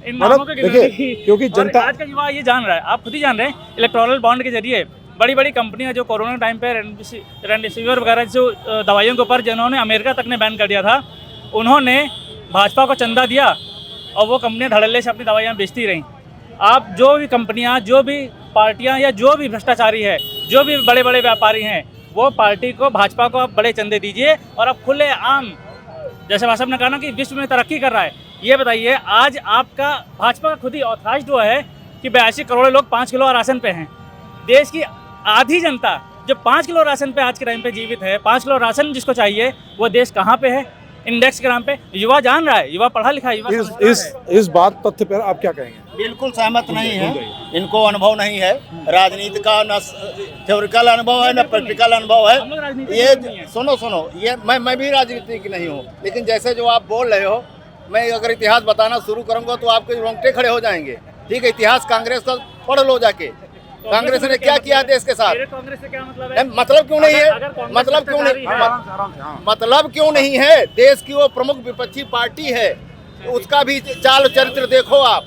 इन नामों को देखिए, क्योंकि जनता आज का युवा ये जान रहा है, आप खुद ही जान रहे हैं, इलेक्टोरल बॉन्ड के जरिए बड़ी बड़ी कंपनियां जो कोरोना टाइम पे रेमडेसिविर वगैरह जो दवाइयों के ऊपर जिन्होंने अमेरिका तक ने बैन कर दिया था, उन्होंने भाजपा को चंदा दिया और वो कंपनियां धड़ल्ले से अपनी दवाइयाँ बेचती रहीं। आप जो भी कंपनियां, जो भी पार्टियां या जो भी भ्रष्टाचारी है, जो भी बड़े बड़े व्यापारी हैं, वो पार्टी को, भाजपा को आप बड़े चंदे दीजिए और अब खुले आम, जैसे वासव ने कहा ना कि विश्व में तरक्की कर रहा है, ये बताइए आज आपका भाजपा का खुद ही ऑथराइज्ड हुआ है कि 82 करोड़ लोग 5 किलो राशन पे हैं। देश की आधी जनता जो 5 किलो राशन पे आज के टाइम पे जीवित है, 5 किलो राशन जिसको चाहिए, वो देश कहाँ पे है? इंडेक्स के नाम पे। युवा जान रहा है, युवा पढ़ा लिखा, युवा इस बात तत्य पर आप क्या कहेंगे? बिल्कुल सहमत नहीं है, इनको अनुभव नहीं है राजनीति का, न थ्योरिकल अनुभव है न प्रैक्टिकल अनुभव है। ये सुनो, ये मैं भी राजनीतिक नहीं हूँ, लेकिन जैसे जो आप बोल रहे हो, मैं अगर इतिहास बताना शुरू करूँगा तो आपके रोंगटे खड़े हो जाएंगे। ठीक है, इतिहास कांग्रेस का पढ़ लो जाके, कांग्रेस ने क्या किया देश के साथ। कांग्रेस से क्या मतलब है? मतलब क्यों नहीं है? मतलब क्यों नहीं है? देश की वो प्रमुख विपक्षी पार्टी है, उसका भी चाल चरित्र देखो आप।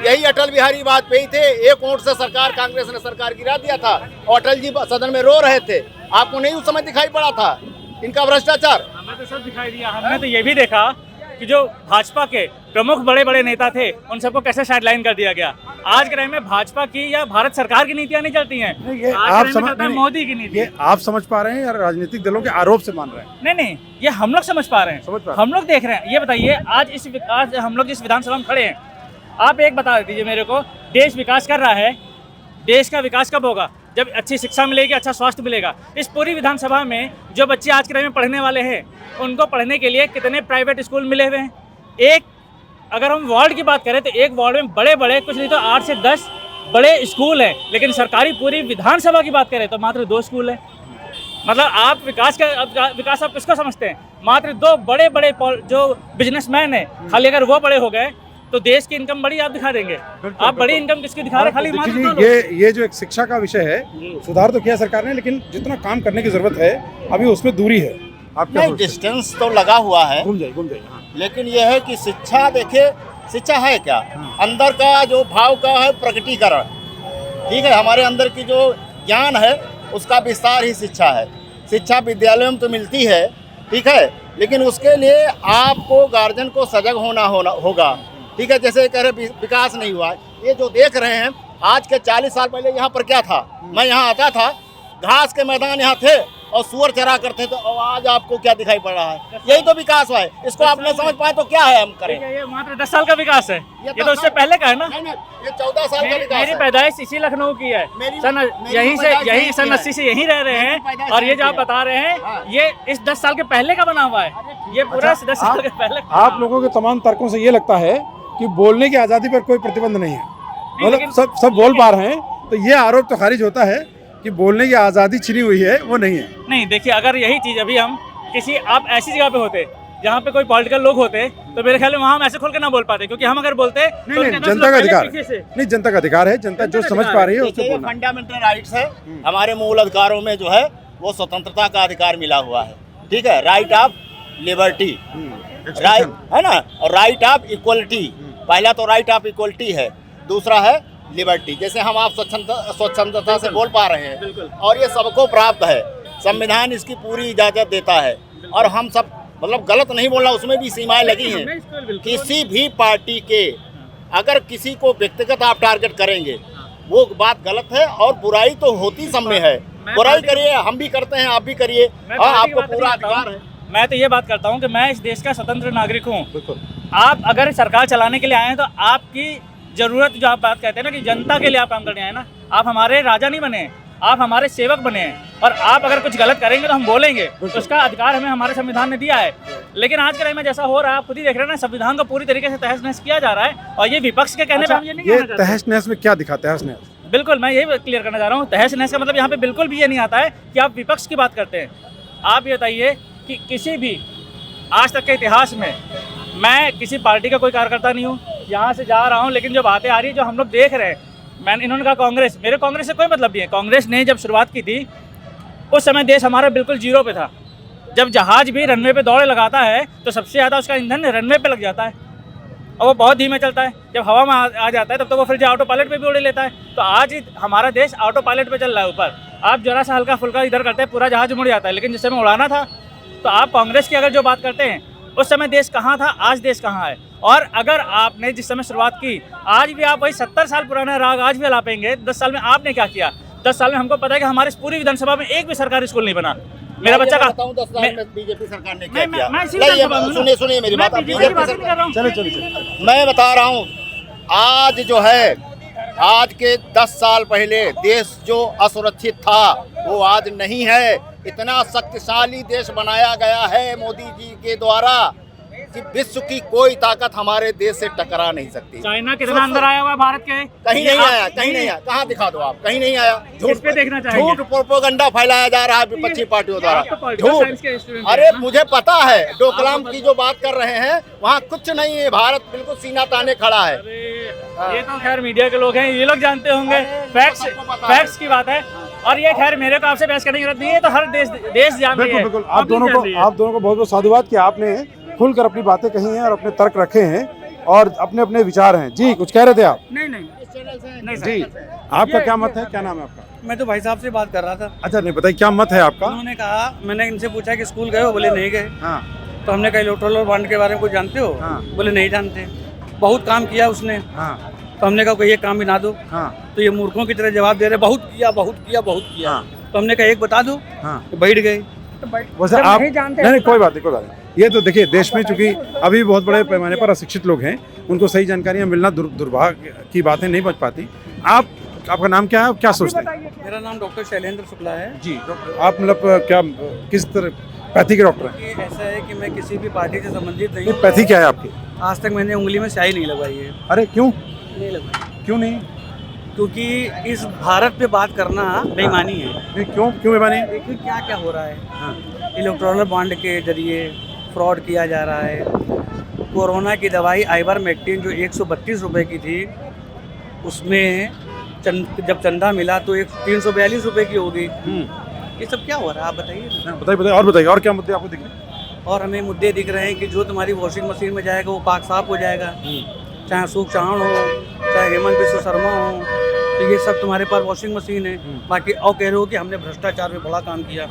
यही अटल बिहारी वाजपेयी थे, एक वोट से सरकार, कांग्रेस ने सरकार गिरा दिया था और अटल जी सदन में रो रहे थे। आपको नहीं उस समय दिखाई पड़ा था इनका भ्रष्टाचार? हमें तो सब दिखाई दिया। हमने तो ये भी देखा कि जो भाजपा के प्रमुख बड़े बड़े नेता थे, उन सबको कैसे साइडलाइन कर दिया गया। आज के टाइम में भाजपा की या भारत सरकार की नीतियां नहीं चलती हैं, आप समझ, मोदी की नीति। आप समझ पा रहे हैं या राजनीतिक दलों के आरोप से मान रहे हैं? नहीं, ये हम लोग समझ पा रहे हैं, हम लोग देख रहे हैं। ये बताइए, आज हम लोग जिस विधानसभा में खड़े हैं, आप एक बता दीजिए मेरे को, देश विकास कर रहा है, देश का विकास कब होगा? जब अच्छी शिक्षा मिलेगी, अच्छा स्वास्थ्य मिलेगा। इस पूरी विधानसभा में जो बच्चे आज के टाइम में पढ़ने वाले हैं, उनको पढ़ने के लिए कितने प्राइवेट स्कूल मिले हुए हैं? एक, अगर हम वार्ड की बात करें तो एक वार्ड में बड़े बड़े कुछ नहीं तो 8 से 10 बड़े स्कूल हैं, लेकिन सरकारी पूरी विधानसभा की बात करें तो मात्र 2 स्कूल हैं। मतलब आप विकास आप किसको समझते हैं? मात्र 2 बड़े बड़े जो बिजनेसमैन हैं, खाली अगर वो बड़े हो गए तो देश की इनकम बड़ी आप दिखा देंगे। आप बड़ी इनकम किसकी दिखा रहे? खाली मात्र ये जो एक शिक्षा का विषय है, सुधार तो किया सरकार ने, लेकिन जितना काम करने की जरूरत है अभी उसमें दूरी है। आप क्या? डिस्टेंस तो लगा हुआ है, घूम जाए। लेकिन यह है कि शिक्षा, देखिए शिक्षा है क्या? अंदर का जो भाव का है प्रकटीकरण। ठीक है, हमारे अंदर की जो ज्ञान है उसका विस्तार ही शिक्षा है। शिक्षा विद्यालयों में तो मिलती है, ठीक है, लेकिन उसके लिए आपको गार्जियन को सजग होना होगा। ठीक है, जैसे कह रहे विकास नहीं हुआ, ये जो देख रहे हैं, आज के 40 साल पहले यहाँ पर क्या था? मैं यहाँ आता था, घास के मैदान यहाँ थे और सुअर चरा करते थे, और आज आपको क्या दिखाई पड़ रहा है? यही तो विकास हुआ है। इसको आप नहीं समझ पाए तो क्या है हम करें? ये मात्र 10 साल का विकास है, ये तो उससे पहले का है ना। ये 14 साल का विकास है। मेरी पैदाइश इसी लखनऊ की है, यही सन 80 से यहीं रह रहे हैं, और ये जो आप बता रहे हैं ये इस 10 साल के पहले का बना हुआ है। ये पूरा 10 साल के पहले। आप लोगों के तमाम तर्कों से ये लगता है कि बोलने की आज़ादी पर कोई प्रतिबंध नहीं है, मतलब सब बोल पा रहे हैं, तो ये आरोप तो खारिज होता है कि बोलने की आज़ादी छिनी हुई है, वो नहीं है। नहीं, देखिए, अगर यही चीज़ अभी हम किसी आप ऐसी जगह पे होते जहाँ पे कोई पॉलिटिकल लोग होते तो मेरे ख्याल में वहाँ हम ऐसे खोल के ना बोल पाते, क्योंकि हम अगर बोलते तो नहीं, जनता का अधिकार है। नहीं, जनता का अधिकार है, जनता जो समझ पा रही है उसको बोलना। फंडामेंटल राइट्स है, हमारे मूल अधिकारों में जो है वो स्वतंत्रता का अधिकार मिला हुआ है। ठीक है, राइट ऑफ लिबर्टी, राइट है ना, और राइट ऑफ इक्वलिटी। पहला तो राइट ऑफ इक्वलिटी है, दूसरा है लिबर्टी। जैसे हम आप स्वच्छंदता से बोल पा रहे हैं, और ये सबको प्राप्त है, संविधान इसकी पूरी इजाज़त देता है, और हम सब मतलब गलत नहीं बोलना, उसमें भी सीमाएं लगी हैं। किसी भी पार्टी के अगर किसी को व्यक्तिगत आप टारगेट करेंगे वो बात गलत है, और बुराई तो होती सब में है। बुराई करिए, हम भी करते हैं, आप भी करिए, आपको पूरा अधिकार है। मैं तो ये बात करता हूँ कि मैं इस देश का स्वतंत्र नागरिक हूँ। आप अगर सरकार चलाने के लिए आए हैं तो आपकी जरूरत, जो आप बात कहते हैं ना कि जनता के लिए आप काम करने आए ना, आप हमारे राजा नहीं बने, आप हमारे सेवक बने हैं। और आप अगर कुछ गलत करेंगे तो हम बोलेंगे, उसका अधिकार हमें हमारे संविधान ने दिया है। लेकिन आज के टाइम में जैसा हो रहा है, आप खुद ही देख रहे हैं ना, संविधान को पूरी तरीके से तहस नहस किया जा रहा है। और ये विपक्ष के कहने पर हम ये नहीं कहना चाहते। तहस नहस में क्या दिखा तहस नहस? बिल्कुल, मैं यही क्लियर करना चाह रहा हूँ। तहस नहस का मतलब यहाँ पे बिल्कुल भी ये नहीं आता है कि आप विपक्ष की बात करते हैं। आप ये बताइए कि किसी भी आज तक के इतिहास में मैं किसी पार्टी का कोई कार्यकर्ता नहीं हूँ, यहाँ से जा रहा हूँ, लेकिन जो बातें आ रही है, जो हम लोग देख रहे हैं, इन्होंने कहा कांग्रेस, मेरे कांग्रेस से कोई मतलब नहीं है। कांग्रेस ने जब शुरुआत की थी उस समय देश हमारा बिल्कुल जीरो पे था। जब जहाज भी रनवे पे दौड़े लगाता है तो सबसे ज़्यादा उसका ईंधन रनवे पे लग जाता है और वो बहुत धीमे चलता है। जब हवा में आ जाता है तब तो वो फिर ऑटो पायलट पे भी उड़ लेता है। तो आज हमारा देश ऑटो पायलट पे चल रहा है ऊपर। आप जरा सा हल्का फुल्का इधर करते हैं, पूरा जहाज मुड़ जाता है। लेकिन जिस समय उड़ाना था, तो आप कांग्रेस की अगर जो बात करते हैं, उस समय देश कहाँ था, आज देश कहाँ है। और अगर आपने जिस समय शुरुआत की, आज भी आप वही 70 साल पुराना राग आज भी अलापेंगे। 10 साल में आपने क्या किया? 10 साल में हमको पता है कि हमारे पूरी विधानसभा में एक भी सरकारी स्कूल नहीं बना। मेरा बच्चा का 10 साल में बीजेपी सरकार ने क्या किया? सुनिए मेरी बात, चलिए मैं बता रहा हूँ। आज जो है, आज के 10 साल पहले देश जो असुरक्षित था वो आज नहीं है। इतना शक्तिशाली देश बनाया गया है मोदी जी के द्वारा कि विश्व की कोई ताकत हमारे देश से टकरा नहीं सकती। चाइना कितना अंदर आया हुआ है भारत के? कहीं नहीं आया, कहीं नहीं आया। कहाँ दिखा दो आप, कहीं नहीं आया। झूठ पे देखना चाहिए। झूठ प्रोपेगेंडा फैलाया जा रहा है विपक्षी पार्टियों द्वारा। झूठ। अरे मुझे पता है, डोकलाम की जो बात कर रहे हैं वहाँ कुछ नहीं है। भारत बिल्कुल सीना ताने खड़ा है। ये तो खैर मीडिया के लोग हैं, ये लोग जानते होंगे। फैक्ट्स की बात है। और ये खैर मेरे को आपसे बहस करने की जरूरत नहीं है, तो हर देश जानते हैं। बिल्कुल, आप दोनों को बहुत बहुत साधुवाद कि आपने खुलकर अपनी बातें कही हैं और अपने तर्क रखे हैं और अपने अपने विचार हैं। जी, कुछ कह रहे थे आप? नहीं जी, आपका क्या मत है? क्या नाम है आपका? मैं तो भाई साहब से बात कर रहा था। अच्छा, नहीं बताइए क्या मत है आपका? उन्होंने कहा, मैंने इनसे पूछा कि स्कूल गए हो? बोले नहीं गए। हाँ। तो हमने कहा इलेक्टोरल बॉन्ड के बारे में कुछ जानते हो? हाँ। बोले नहीं जानते। बहुत काम किया उसने। हाँ। तो हमने कहा कोई एक काम गिना दो। हाँ। तो ये मूर्खों की तरह जवाब दे रहे, बहुत किया बहुत किया बहुत किया। हाँ। तो हमने कहा एक बता दो। हाँ। तो बैठ गए। वैसे आप नहीं, कोई बात नहीं। ये तो देखिए, देश में चूंकि अभी बहुत बड़े पैमाने पर अशिक्षित लोग हैं, उनको सही जानकारियां मिलना दुर्भाग्य की बातें नहीं बच पाती। आपका नाम क्या है, क्या सोचते हैं? मेरा नाम डॉक्टर शैलेंद्र शुक्ला है। जी, आप मतलब क्या, किस तरह पैथी के डॉक्टर हैं? ऐसा है कि मैं किसी भी पार्टी से संबंधित नहीं हूँ। पैथी क्या है आपकी? आज तक मैंने उंगली में स्याही नहीं लगवाई है। अरे क्यों नहीं लगवाई? क्यों नहीं? क्योंकि इस भारत पे बात करना बेईमानी है। नहीं, क्यों बेईमानी? देखिए क्या क्या हो रहा है। इलेक्टोरल बॉन्ड के जरिए फ्रॉड किया जा रहा है। कोरोना की दवाई आइवरमेक्टिन जो 132 रुपये की थी, उसमें जब चंदा मिला तो 342 रुपये की होगी। ये सब क्या हो रहा है, आप बताइए। बताइए और क्या मुद्दे आपको दिख रहे हैं? और हमें मुद्दे दिख रहे हैं कि जो तुम्हारी वॉशिंग मशीन में जाएगा वो पाक साफ हो जाएगा। चाहे अशोक चौहान हो, चाहे हेमंत बिश्व शर्मा हो, तो ये सब तुम्हारे पास वॉशिंग मशीन है। बाकी और कह रहे हो कि हमने भ्रष्टाचार में बड़ा काम किया।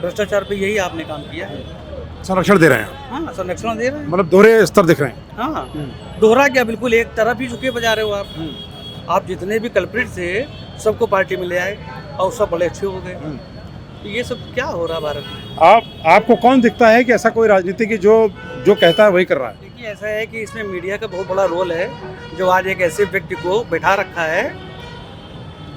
भ्रष्टाचार पे यही आपने काम किया है। संरक्षण दे रहे हैं? हाँ, संरक्षण दे रहे हैं। मतलब दोहरे स्तर दिख रहे हैं? हाँ, दोहरा क्या, बिल्कुल एक तरफ ही झुके बजा रहे हो आप। आप जितने भी कल्प्रिट थे सबको पार्टी में ले आए और सब बड़े अच्छे हो गए। तो ये सब क्या हो रहा भारत में? आपको कौन दिखता है कि ऐसा कोई राजनीति की जो कहता है वही कर रहा है? देखिए, ऐसा है कि इसमें मीडिया का बहुत बड़ा रोल है, जो आज एक ऐसे व्यक्ति को बैठा रखा है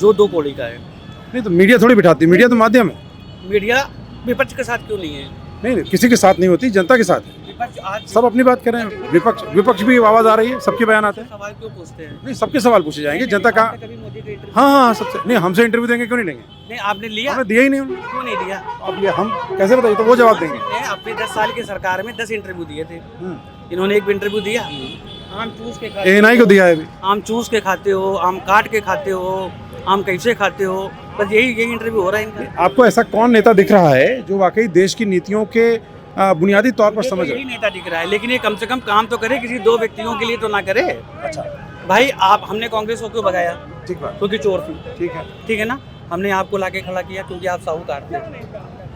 जो 2 कौड़ी का है। नहीं तो मीडिया थोड़ी बिठाती, मीडिया तो माध्यम है। मीडिया विपक्ष के साथ क्यों नहीं है? नहीं, किसी के साथ नहीं होती, जनता के साथ है। विपक्ष आज सब अपनी बात कर रहे हैं। विपक्ष भी आवाज आ रही है, सबके बयान आते हैं। सवाल क्यों पूछते हैं? नहीं, सबके सवाल पूछे जाएंगे। जनता का हाँ, सबसे नहीं, हमसे इंटरव्यू देंगे क्यों नहीं देंगे? नहीं, आपने लिया? हमने दिया ही नहीं। क्यों नहीं दिया? अब ये हम कैसे बताइए, तो वो जवाब देंगे। अपने 10 साल की सरकार में 10 इंटरव्यू दिए थे, इन्होंने एक भी इंटरव्यू दिया? आम चूस के खाते, एएनआई को दिया है अभी। आम चूस के खाते हो, आम काट के खाते हो, आम कैसे खाते हो, बस यही इंटरव्यू हो रहा है इनका। आपको ऐसा कौन नेता दिख रहा है जो वाकई देश की नीतियों के बुनियादी तौर पर समझ रहे? यही नेता दिख रहा है, लेकिन ये कम से कम काम तो करे, किसी 2 व्यक्तियों के लिए तो ना करे। अच्छा भाई, हमने कांग्रेस को क्यों भगाया? ठीक बात, क्योंकि चोर थी। ठीक है ठीक है ना। हमने आपको लाके खड़ा किया क्योंकि आप साहूकार थे।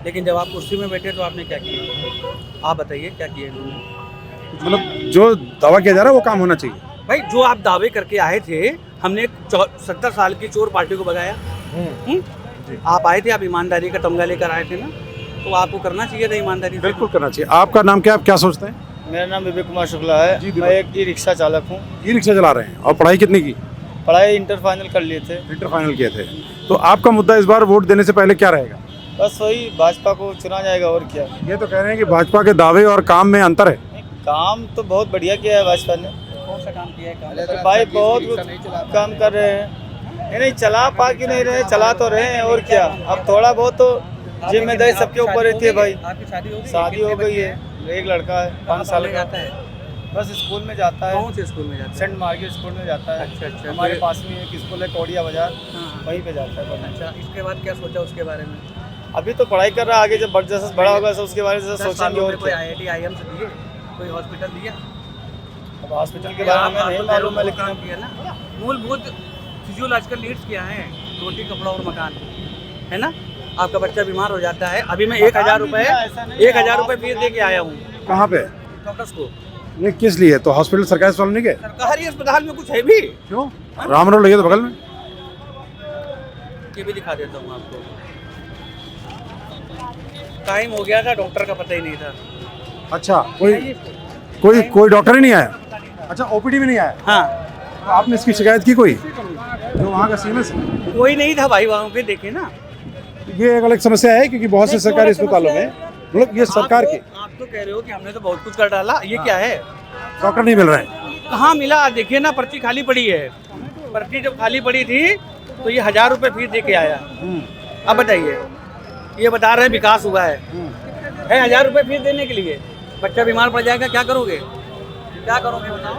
लेकिन जब आप कुर्सी में बैठे तो आपने क्या किया? आप बताइए क्या किया इन्होंने? मतलब जो दावा किया जा रहा है वो काम होना चाहिए। भाई जो आप दावे करके आए थे, हमने 70 साल की चोर पार्टी को भगाया। आप आए थे, आप ईमानदारी का तमगा लेकर आए थे ना, तो आपको करना चाहिए था ईमानदारी से। बिल्कुल करना चाहिए। आपका नाम क्या है, आप क्या सोचते हैं? मेरा नाम विवेक कुमार शुक्ला है। मैं एक ई रिक्शा चालक हूँ। ई रिक्शा चला रहे हैं। और पढ़ाई कितनी की? पढ़ाई इंटर फाइनल कर लिए थे। इंटर फाइनल किए थे। तो आपका मुद्दा इस बार वोट देने से पहले क्या रहेगा? बस वही भाजपा को चुना जाएगा और क्या। ये तो कह रहे हैं कि भाजपा के दावे और काम में अंतर है। काम तो बहुत बढ़िया किया है भाजपा ने। कौन सा काम किया है? भाई बहुत कुछ काम कर रहे हैं। नहीं चला पा क्यों नहीं रहे, चला तो रहे हैं और क्या। अब थोड़ा बहुत तो जिम्मेदारी सबके ऊपर रहती है भाई। आपकी शादी हो गई है, एक लड़का है 5 साल का। जाता है? बस स्कूल में जाता है। कौन से स्कूल में जाता है? सेंट मार्केट स्कूल में जाता है। अच्छा। हमारे पास में एक स्कूल है कोडिया बाजार, हाँ। वहीं पे जाता है। अच्छा, इसके बाद क्या सोचा उसके बारे में? अभी तो पढ़ाई कर रहा है, आगे जब जैसे बड़ा होगा तो उसके बारे में सोचेंगे। और कोई क्या। IIT IIM से दिए, कोई हॉस्पिटल दिया? अब हॉस्पिटल के बारे में नहीं मालूम है, लेकिन किया ना, मूलभूत फिजियोलॉजिकल नीड्स क्या है? रोटी, कपड़ा और मकान, है ना। आपका बच्चा बीमार हो जाता है, अभी मैं 1000 रुपये फीस दे के आया हूँ। कहाँ पे? डॉक्टर्स को। नहीं, किस लिए? तो हॉस्पिटल सरकारी अस्पताल नहीं गए? सरकारी अस्पताल में कुछ है भी? क्यों? राम मनोहर लोहिया तो बगल में। ये भी दिखा देता हूँ आपको। टाइम हो गया था, डॉक्टर का पता ही नहीं था। अच्छा, कोई डॉक्टर ही नहीं आया? अच्छा, ओपीडी में नहीं आया? हाँ। तो आपने इसकी शिकायत की कोई, जो वहाँ का सीएमएस? कोई नहीं था भाई वहाँ पे, देखे ना। ये एक अलग समस्या है क्योंकि बहुत से सरकारी अस्पतालों में मतलब ये सरकार के आप तो कह रहे हो कि हमने तो बहुत कुछ कर डाला, ये क्या है? डॉक्टर नहीं मिल रहे हैं। कहाँ मिला? देखिए ना, पर्ची खाली पड़ी है। पर्ची जब खाली पड़ी थी तो ये 1000 रुपये फीस दे के आया। अब बताइए, ये बता रहे हैं विकास हुआ है 1000 रुपये फीस देने के लिए? बच्चा बीमार पड़ जाएगा, क्या करोगे? क्या करोगे बताओ?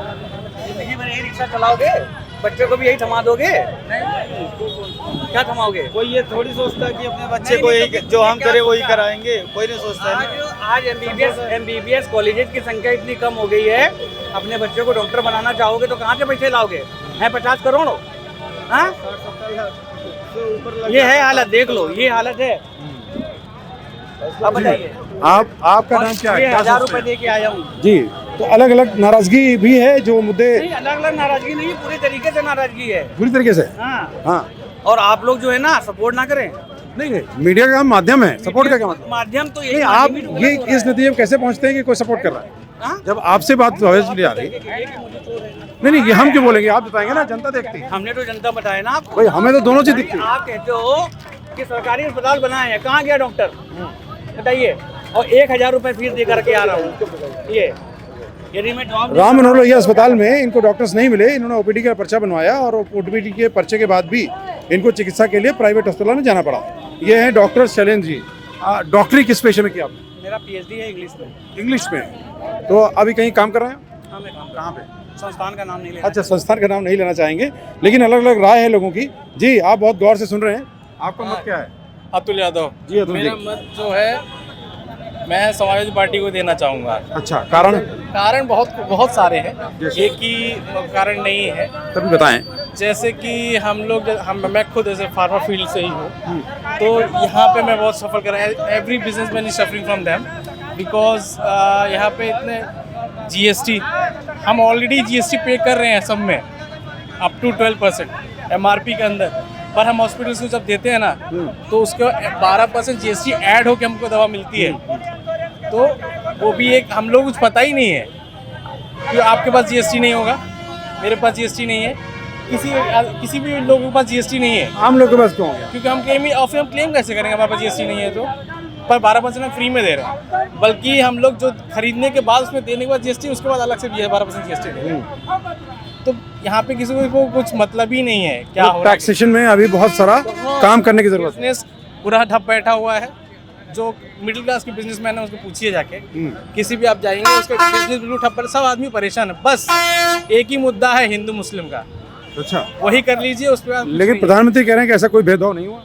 जिंदगी भर यही रिक्शा चलाओगे? बच्चे को भी यही थमा दोगे? क्या थमाओगे? कोई ये थोड़ी सोचता है कि अपने बच्चे को यही जो हम करें वही कराएंगे। कोई नहीं सोचता है। आज MBBS कॉलेजेस की संख्या इतनी कम हो गई है, अपने बच्चे को डॉक्टर बनाना चाहोगे तो कहाँ से पैसे लाओगे? हैं 50 करोड़? हाँ, ये है हालत, देख लो, ये हालत है। अब बताइए, आपका नाम क्या है? 1000 रुपये दे के आया हूँ जी। तो अलग अलग नाराजगी भी है जो मुद्दे? नहीं, अलग अलग नाराजगी नहीं, पूरी तरीके से नाराजगी है। पूरी तरीके से? हाँ। और आप लोग जो है ना, सपोर्ट ना करें। नहीं, मीडिया का माध्यम है, सपोर्ट का क्या मतलब? माध्यम तो नहीं, आप ये इस नतीजे में कैसे पहुंचते हैं कि कोई सपोर्ट कर रहा है? जब आपसे बात ऑब्वियसली आ रही। नहीं, ये हम क्यों बोलेंगे? आप बताएंगे ना, जनता देखती है। हमने तो जनता बताया ना आपको। भाई हमें तो दोनों चीज दिखती है। आप कहते हो कि सरकारी अस्पताल बनाए हैं, कहाँ गया डॉक्टर? बताइए। और 1000 रुपये फीस दे करके आ रहा हूँ। ये यदि मैं राम मनोहर लोहिया अस्पताल में इनको डॉक्टर्स नहीं मिले, इन्होंने ओपीडी का पर्चा बनवाया और ओपीडी के पर्चे के बाद भी इनको चिकित्सा के लिए प्राइवेट अस्पताल में जाना पड़ा। ये हैं डॉक्टर शैलेंद्र जी। डॉक्टरी किस पेशे में किया आपने? मेरा PhD है इंग्लिश में। इंग्लिश में। तो अभी कहीं काम कर रहे हैं? हाँ, मैं काम कहाँ पे? संस्थान का नाम नहीं लेना। अच्छा, संस्थान का नाम नहीं लेना चाहेंगे, लेकिन अलग अलग राय है लोगों की। जी, आप बहुत गौर से सुन रहे हैं। आपका मत क्या है? अतुल यादव। जी, अतुल मेरा जी। मत जो है, मैं समाजवादी पार्टी को देना चाहूँगा। अच्छा, कारण? कारण बहुत सारे हैं, एक ही कारण नहीं है। तभी बताएं। जैसे कि मैं खुद ऐसे फार्मा फील्ड से ही हूँ, तो यहाँ पे मैं बहुत सफ़र कर रहा हूँ। Every business man is suffering from them because यहाँ पे इतने GST, हम ऑलरेडी GST पे कर रहे हैं सब में, अप टू 12% MRP के अंदर। पर हम हॉस्पिटल्स को जब देते हैं ना, तो उसके 12% GST ऐड होकर हमको दवा मिलती है। तो वो भी एक हम लोग कुछ पता ही नहीं है कि आपके पास GST नहीं होगा, मेरे पास GST नहीं है, किसी भी लोगों के पास GST नहीं है। आम लोगों के पास क्यों हो गया? क्योंकि हम क्लेम कैसे करेंगे हमारे पास GST नहीं है? तो पर 12% हम फ्री में दे रहे हैं, बल्कि हम लोग जो खरीदने के बाद उसमें देने के बाद GST, उसके बाद अलग से 12% GST दे रहे हैं। तो यहाँ पे किसी को कुछ मतलब ही नहीं है क्या हो रहा है। टैक्सेशन में अभी बहुत सारा काम करने की जरूरत है। बिजनेस पूरा ठप बैठा हुआ है। जो मिडिल क्लास के बिजनेसमैन है उसको पूछिए जाके, किसी भी आप जाएंगे उसका बिजनेस बिल्कुल ठप, सब आदमी परेशान है। बस एक ही मुद्दा है हिंदू मुस्लिम का। अच्छा, वही कर लीजिए, उस पर। लेकिन प्रधानमंत्री कह रहे हैं कि ऐसा कोई भेदभाव नहीं हुआ।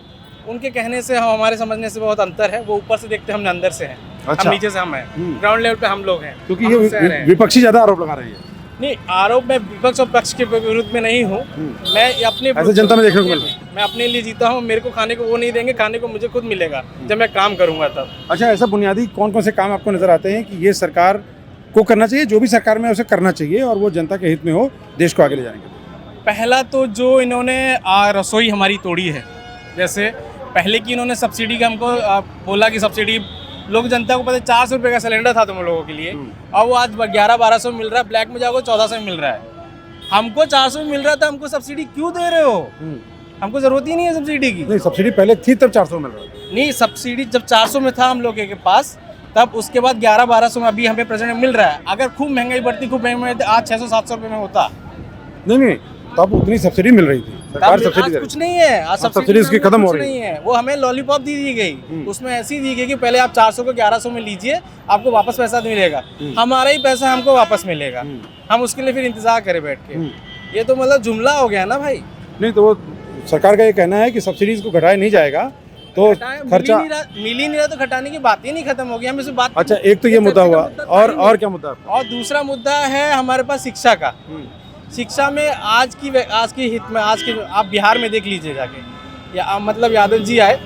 उनके कहने से हम हमारे समझने से बहुत अंतर है। वो ऊपर से देखते हैं, हम अंदर से हैं। अच्छा। हम नीचे से हम हैं, ग्राउंड लेवल पे हम लोग हैं। क्योंकि ये विपक्षी ज्यादा आरोप लगा रहे हैं। नहीं, आरोप मैं विपक्ष और पक्ष के विरुद्ध में नहीं हूँ, मैं अपने ऐसे जनता में देखने को मिल रहा है। मैं अपने लिए जीता हूँ, मेरे को खाने को वो नहीं देंगे, खाने को मुझे खुद मिलेगा जब मैं काम करूँगा तब। अच्छा, ऐसा बुनियादी कौन कौन से काम आपको नजर आते हैं कि ये सरकार को करना चाहिए, जो भी सरकार में उसे करना चाहिए और वो जनता के हित में हो, देश को आगे ले जाने के लिए? पहला तो जो इन्होंने रसोई हमारी तोड़ी है, जैसे पहले की इन्होंने सब्सिडी का हमको बोला कि सब्सिडी लोग जनता को पता 400 रुपये का सिलेंडर था तुम लोगों के लिए, और वो आज 1100-1200 मिल रहा है, ब्लैक में जाओगे 1400 में मिल रहा है। हमको 400 में मिल रहा था, हमको सब्सिडी क्यों दे रहे हो? हमको जरूरत ही नहीं है सब्सिडी की। नहीं, सब्सिडी पहले थी तब 400 मिल रहा था। नहीं, सब्सिडी जब 400 में था हम लोग के पास, तब उसके बाद 1100-1200 में अभी हमें प्रेजेंट मिल रहा है। अगर खूब महंगाई बढ़ती, खूब महंगाई आज 600-700 रुपये में होता। नहीं, तब उतनी सब्सिडी मिल रही थी, सरकार सब्सिडी दे रही कुछ नहीं है, आज सब्सिडी उसकी खत्म हो रही नहीं है। वो हमें लॉलीपॉप दी गई, उसमें ऐसी दी गई कि पहले आप 400 को 1100 में लीजिए, आपको वापस पैसा मिलेगा, हमारा ही पैसा हमको वापस मिलेगा, हम उसके लिए फिर इंतजार करें बैठ के। ये तो मतलब जुमला हो गया ना भाई। नहीं, तो वो सरकार का ये कहना है कि सब्सिडीज को घटाया नहीं जाएगा तो खर्चा मिल ही नहीं रहा, तो घटाने की बात ही नहीं खत्म होगी, हम इस बात। अच्छा, एक तो ये मुद्दा हुआ, और क्या मुद्दा? और दूसरा मुद्दा है हमारे पास शिक्षा का। शिक्षा में आज की हित में आप बिहार में देख लीजिए जाके, या मतलब यादव जी आए,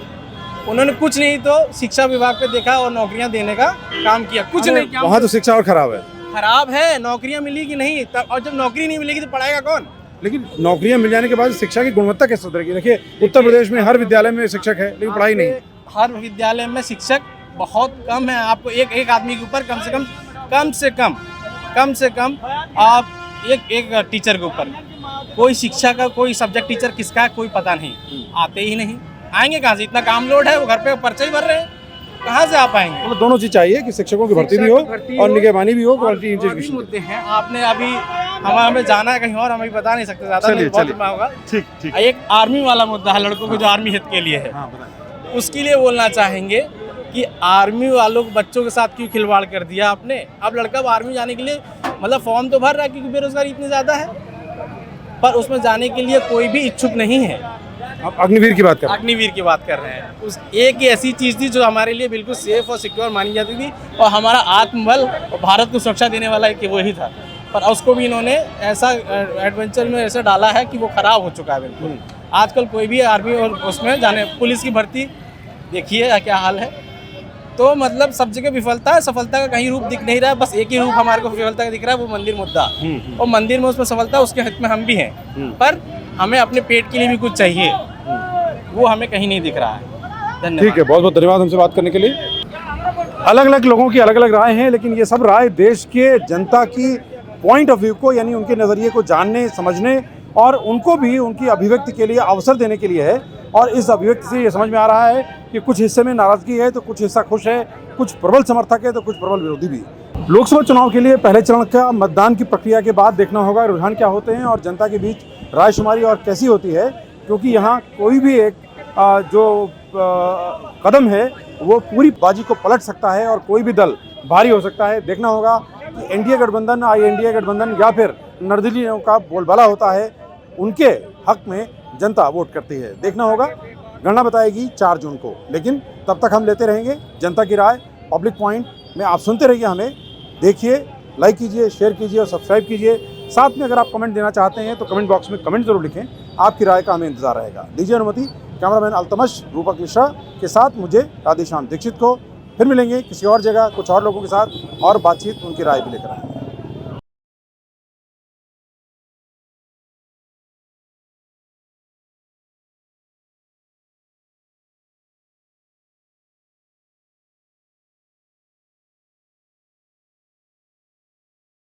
उन्होंने कुछ नहीं तो शिक्षा विभाग पे देखा और नौकरियां देने का काम किया, कुछ नहीं किया। वहाँ तो शिक्षा और खराब है, नौकरियां मिली कि नहीं, और जब नौकरी नहीं मिलेगी तो पढ़ाएगा कौन? लेकिन नौकरियां मिल जाने के बाद शिक्षा की गुणवत्ता कैसे सुधरेगी? देखिए, उत्तर प्रदेश में हर विद्यालय में शिक्षक है, लेकिन पढ़ाई नहीं। हर विद्यालय में शिक्षक बहुत कम है। आपको एक आदमी के ऊपर कम से कम आप एक टीचर के ऊपर, कोई शिक्षा का कोई सब्जेक्ट टीचर किसका है कोई पता नहीं, आते ही नहीं। आएंगे कहाँ से? इतना काम लोड है, वो घर पे पर्चे ही भर रहे हैं, कहाँ से आ पाएंगे? मतलब दोनों चीज चाहिए कि शिक्षकों की भर्ती भी हो और निगरानी भी हो, क्वालिटी एजुकेशन। मुद्दे हैं। आपने अभी हमें जाना है कहीं और, हम अभी बता नहीं सकते ज्यादा, होगा। ठीक। एक आर्मी वाला मुद्दा है, लड़कों को जो आर्मी हित के लिए है, उसके लिए बोलना चाहेंगे कि आर्मी वालों को बच्चों के साथ क्यों खिलवाड़ कर दिया आपने? अब लड़का आर्मी जाने के लिए मतलब फॉर्म तो भर रहा है क्योंकि बेरोजगारी इतनी ज़्यादा है, पर उसमें जाने के लिए कोई भी इच्छुक नहीं है। आप अग्निवीर की बात कर रहे हैं। उस एक ही ऐसी चीज़ थी जो हमारे लिए बिल्कुल सेफ और सिक्योर मानी जाती थी, और हमारा आत्मबल और भारत को सुरक्षा देने वाला एक वही था, पर उसको भी इन्होंने ऐसा एडवेंचर में ऐसा डाला है कि वो खराब हो चुका है बिल्कुल। आजकल कोई भी आर्मी और उसमें जाने, पुलिस की भर्ती देखिए क्या हाल है। तो मतलब सब जगह विफलता है, सफलता का कहीं रूप दिख नहीं रहा है, बस एक ही रूप हमारे को विफलता का दिख रहा है, वो मंदिर मुद्दा। और मंदिर में उसमें सफलता, उसके हित में हम भी हैं, पर हमें अपने पेट के लिए भी कुछ चाहिए, वो हमें कहीं नहीं दिख रहा है। धन्यवाद। ठीक है, बहुत बहुत धन्यवाद हमसे बात करने के लिए। अलग अलग लोगों की अलग अलग राय हैं, लेकिन ये सब राय देश के जनता की पॉइंट ऑफ व्यू को, यानी उनके नज़रिए को जानने, समझने और उनको भी उनकी अभिव्यक्ति के लिए अवसर देने के लिए है। और इस अभिव्यक्ति से ये समझ में आ रहा है कि कुछ हिस्से में नाराजगी है तो कुछ हिस्सा खुश है, कुछ प्रबल समर्थक है तो कुछ प्रबल विरोधी भी। लोकसभा चुनाव के लिए पहले चरण का मतदान की प्रक्रिया के बाद देखना होगा रुझान क्या होते हैं और जनता के बीच रायशुमारी और कैसी होती है, क्योंकि यहाँ कोई भी एक जो कदम है वो पूरी बाजी को पलट सकता है और कोई भी दल भारी हो सकता है। देखना होगा कि एनडीए गठबंधन, INDA गठबंधन या फिर निर्दलीयों का बोलबाला होता है, उनके हक में जनता वोट करती है। देखना होगा, गणना बताएगी 4 जून को। लेकिन तब तक हम लेते रहेंगे जनता की राय पब्लिक पॉइंट में। आप सुनते रहिए हमें, देखिए, लाइक कीजिए, शेयर कीजिए और सब्सक्राइब कीजिए। साथ में अगर आप कमेंट देना चाहते हैं तो कमेंट बॉक्स में कमेंट जरूर लिखें, आपकी राय का हमें इंतजार रहेगा। दीजिए अनुमति कैमरामैन अल्तमश रूपक मिश्रा के साथ मुझे राधेश्याम दीक्षित को। फिर मिलेंगे किसी और जगह कुछ और लोगों के साथ और बातचीत, उनकी राय भी लेकर आएंगे।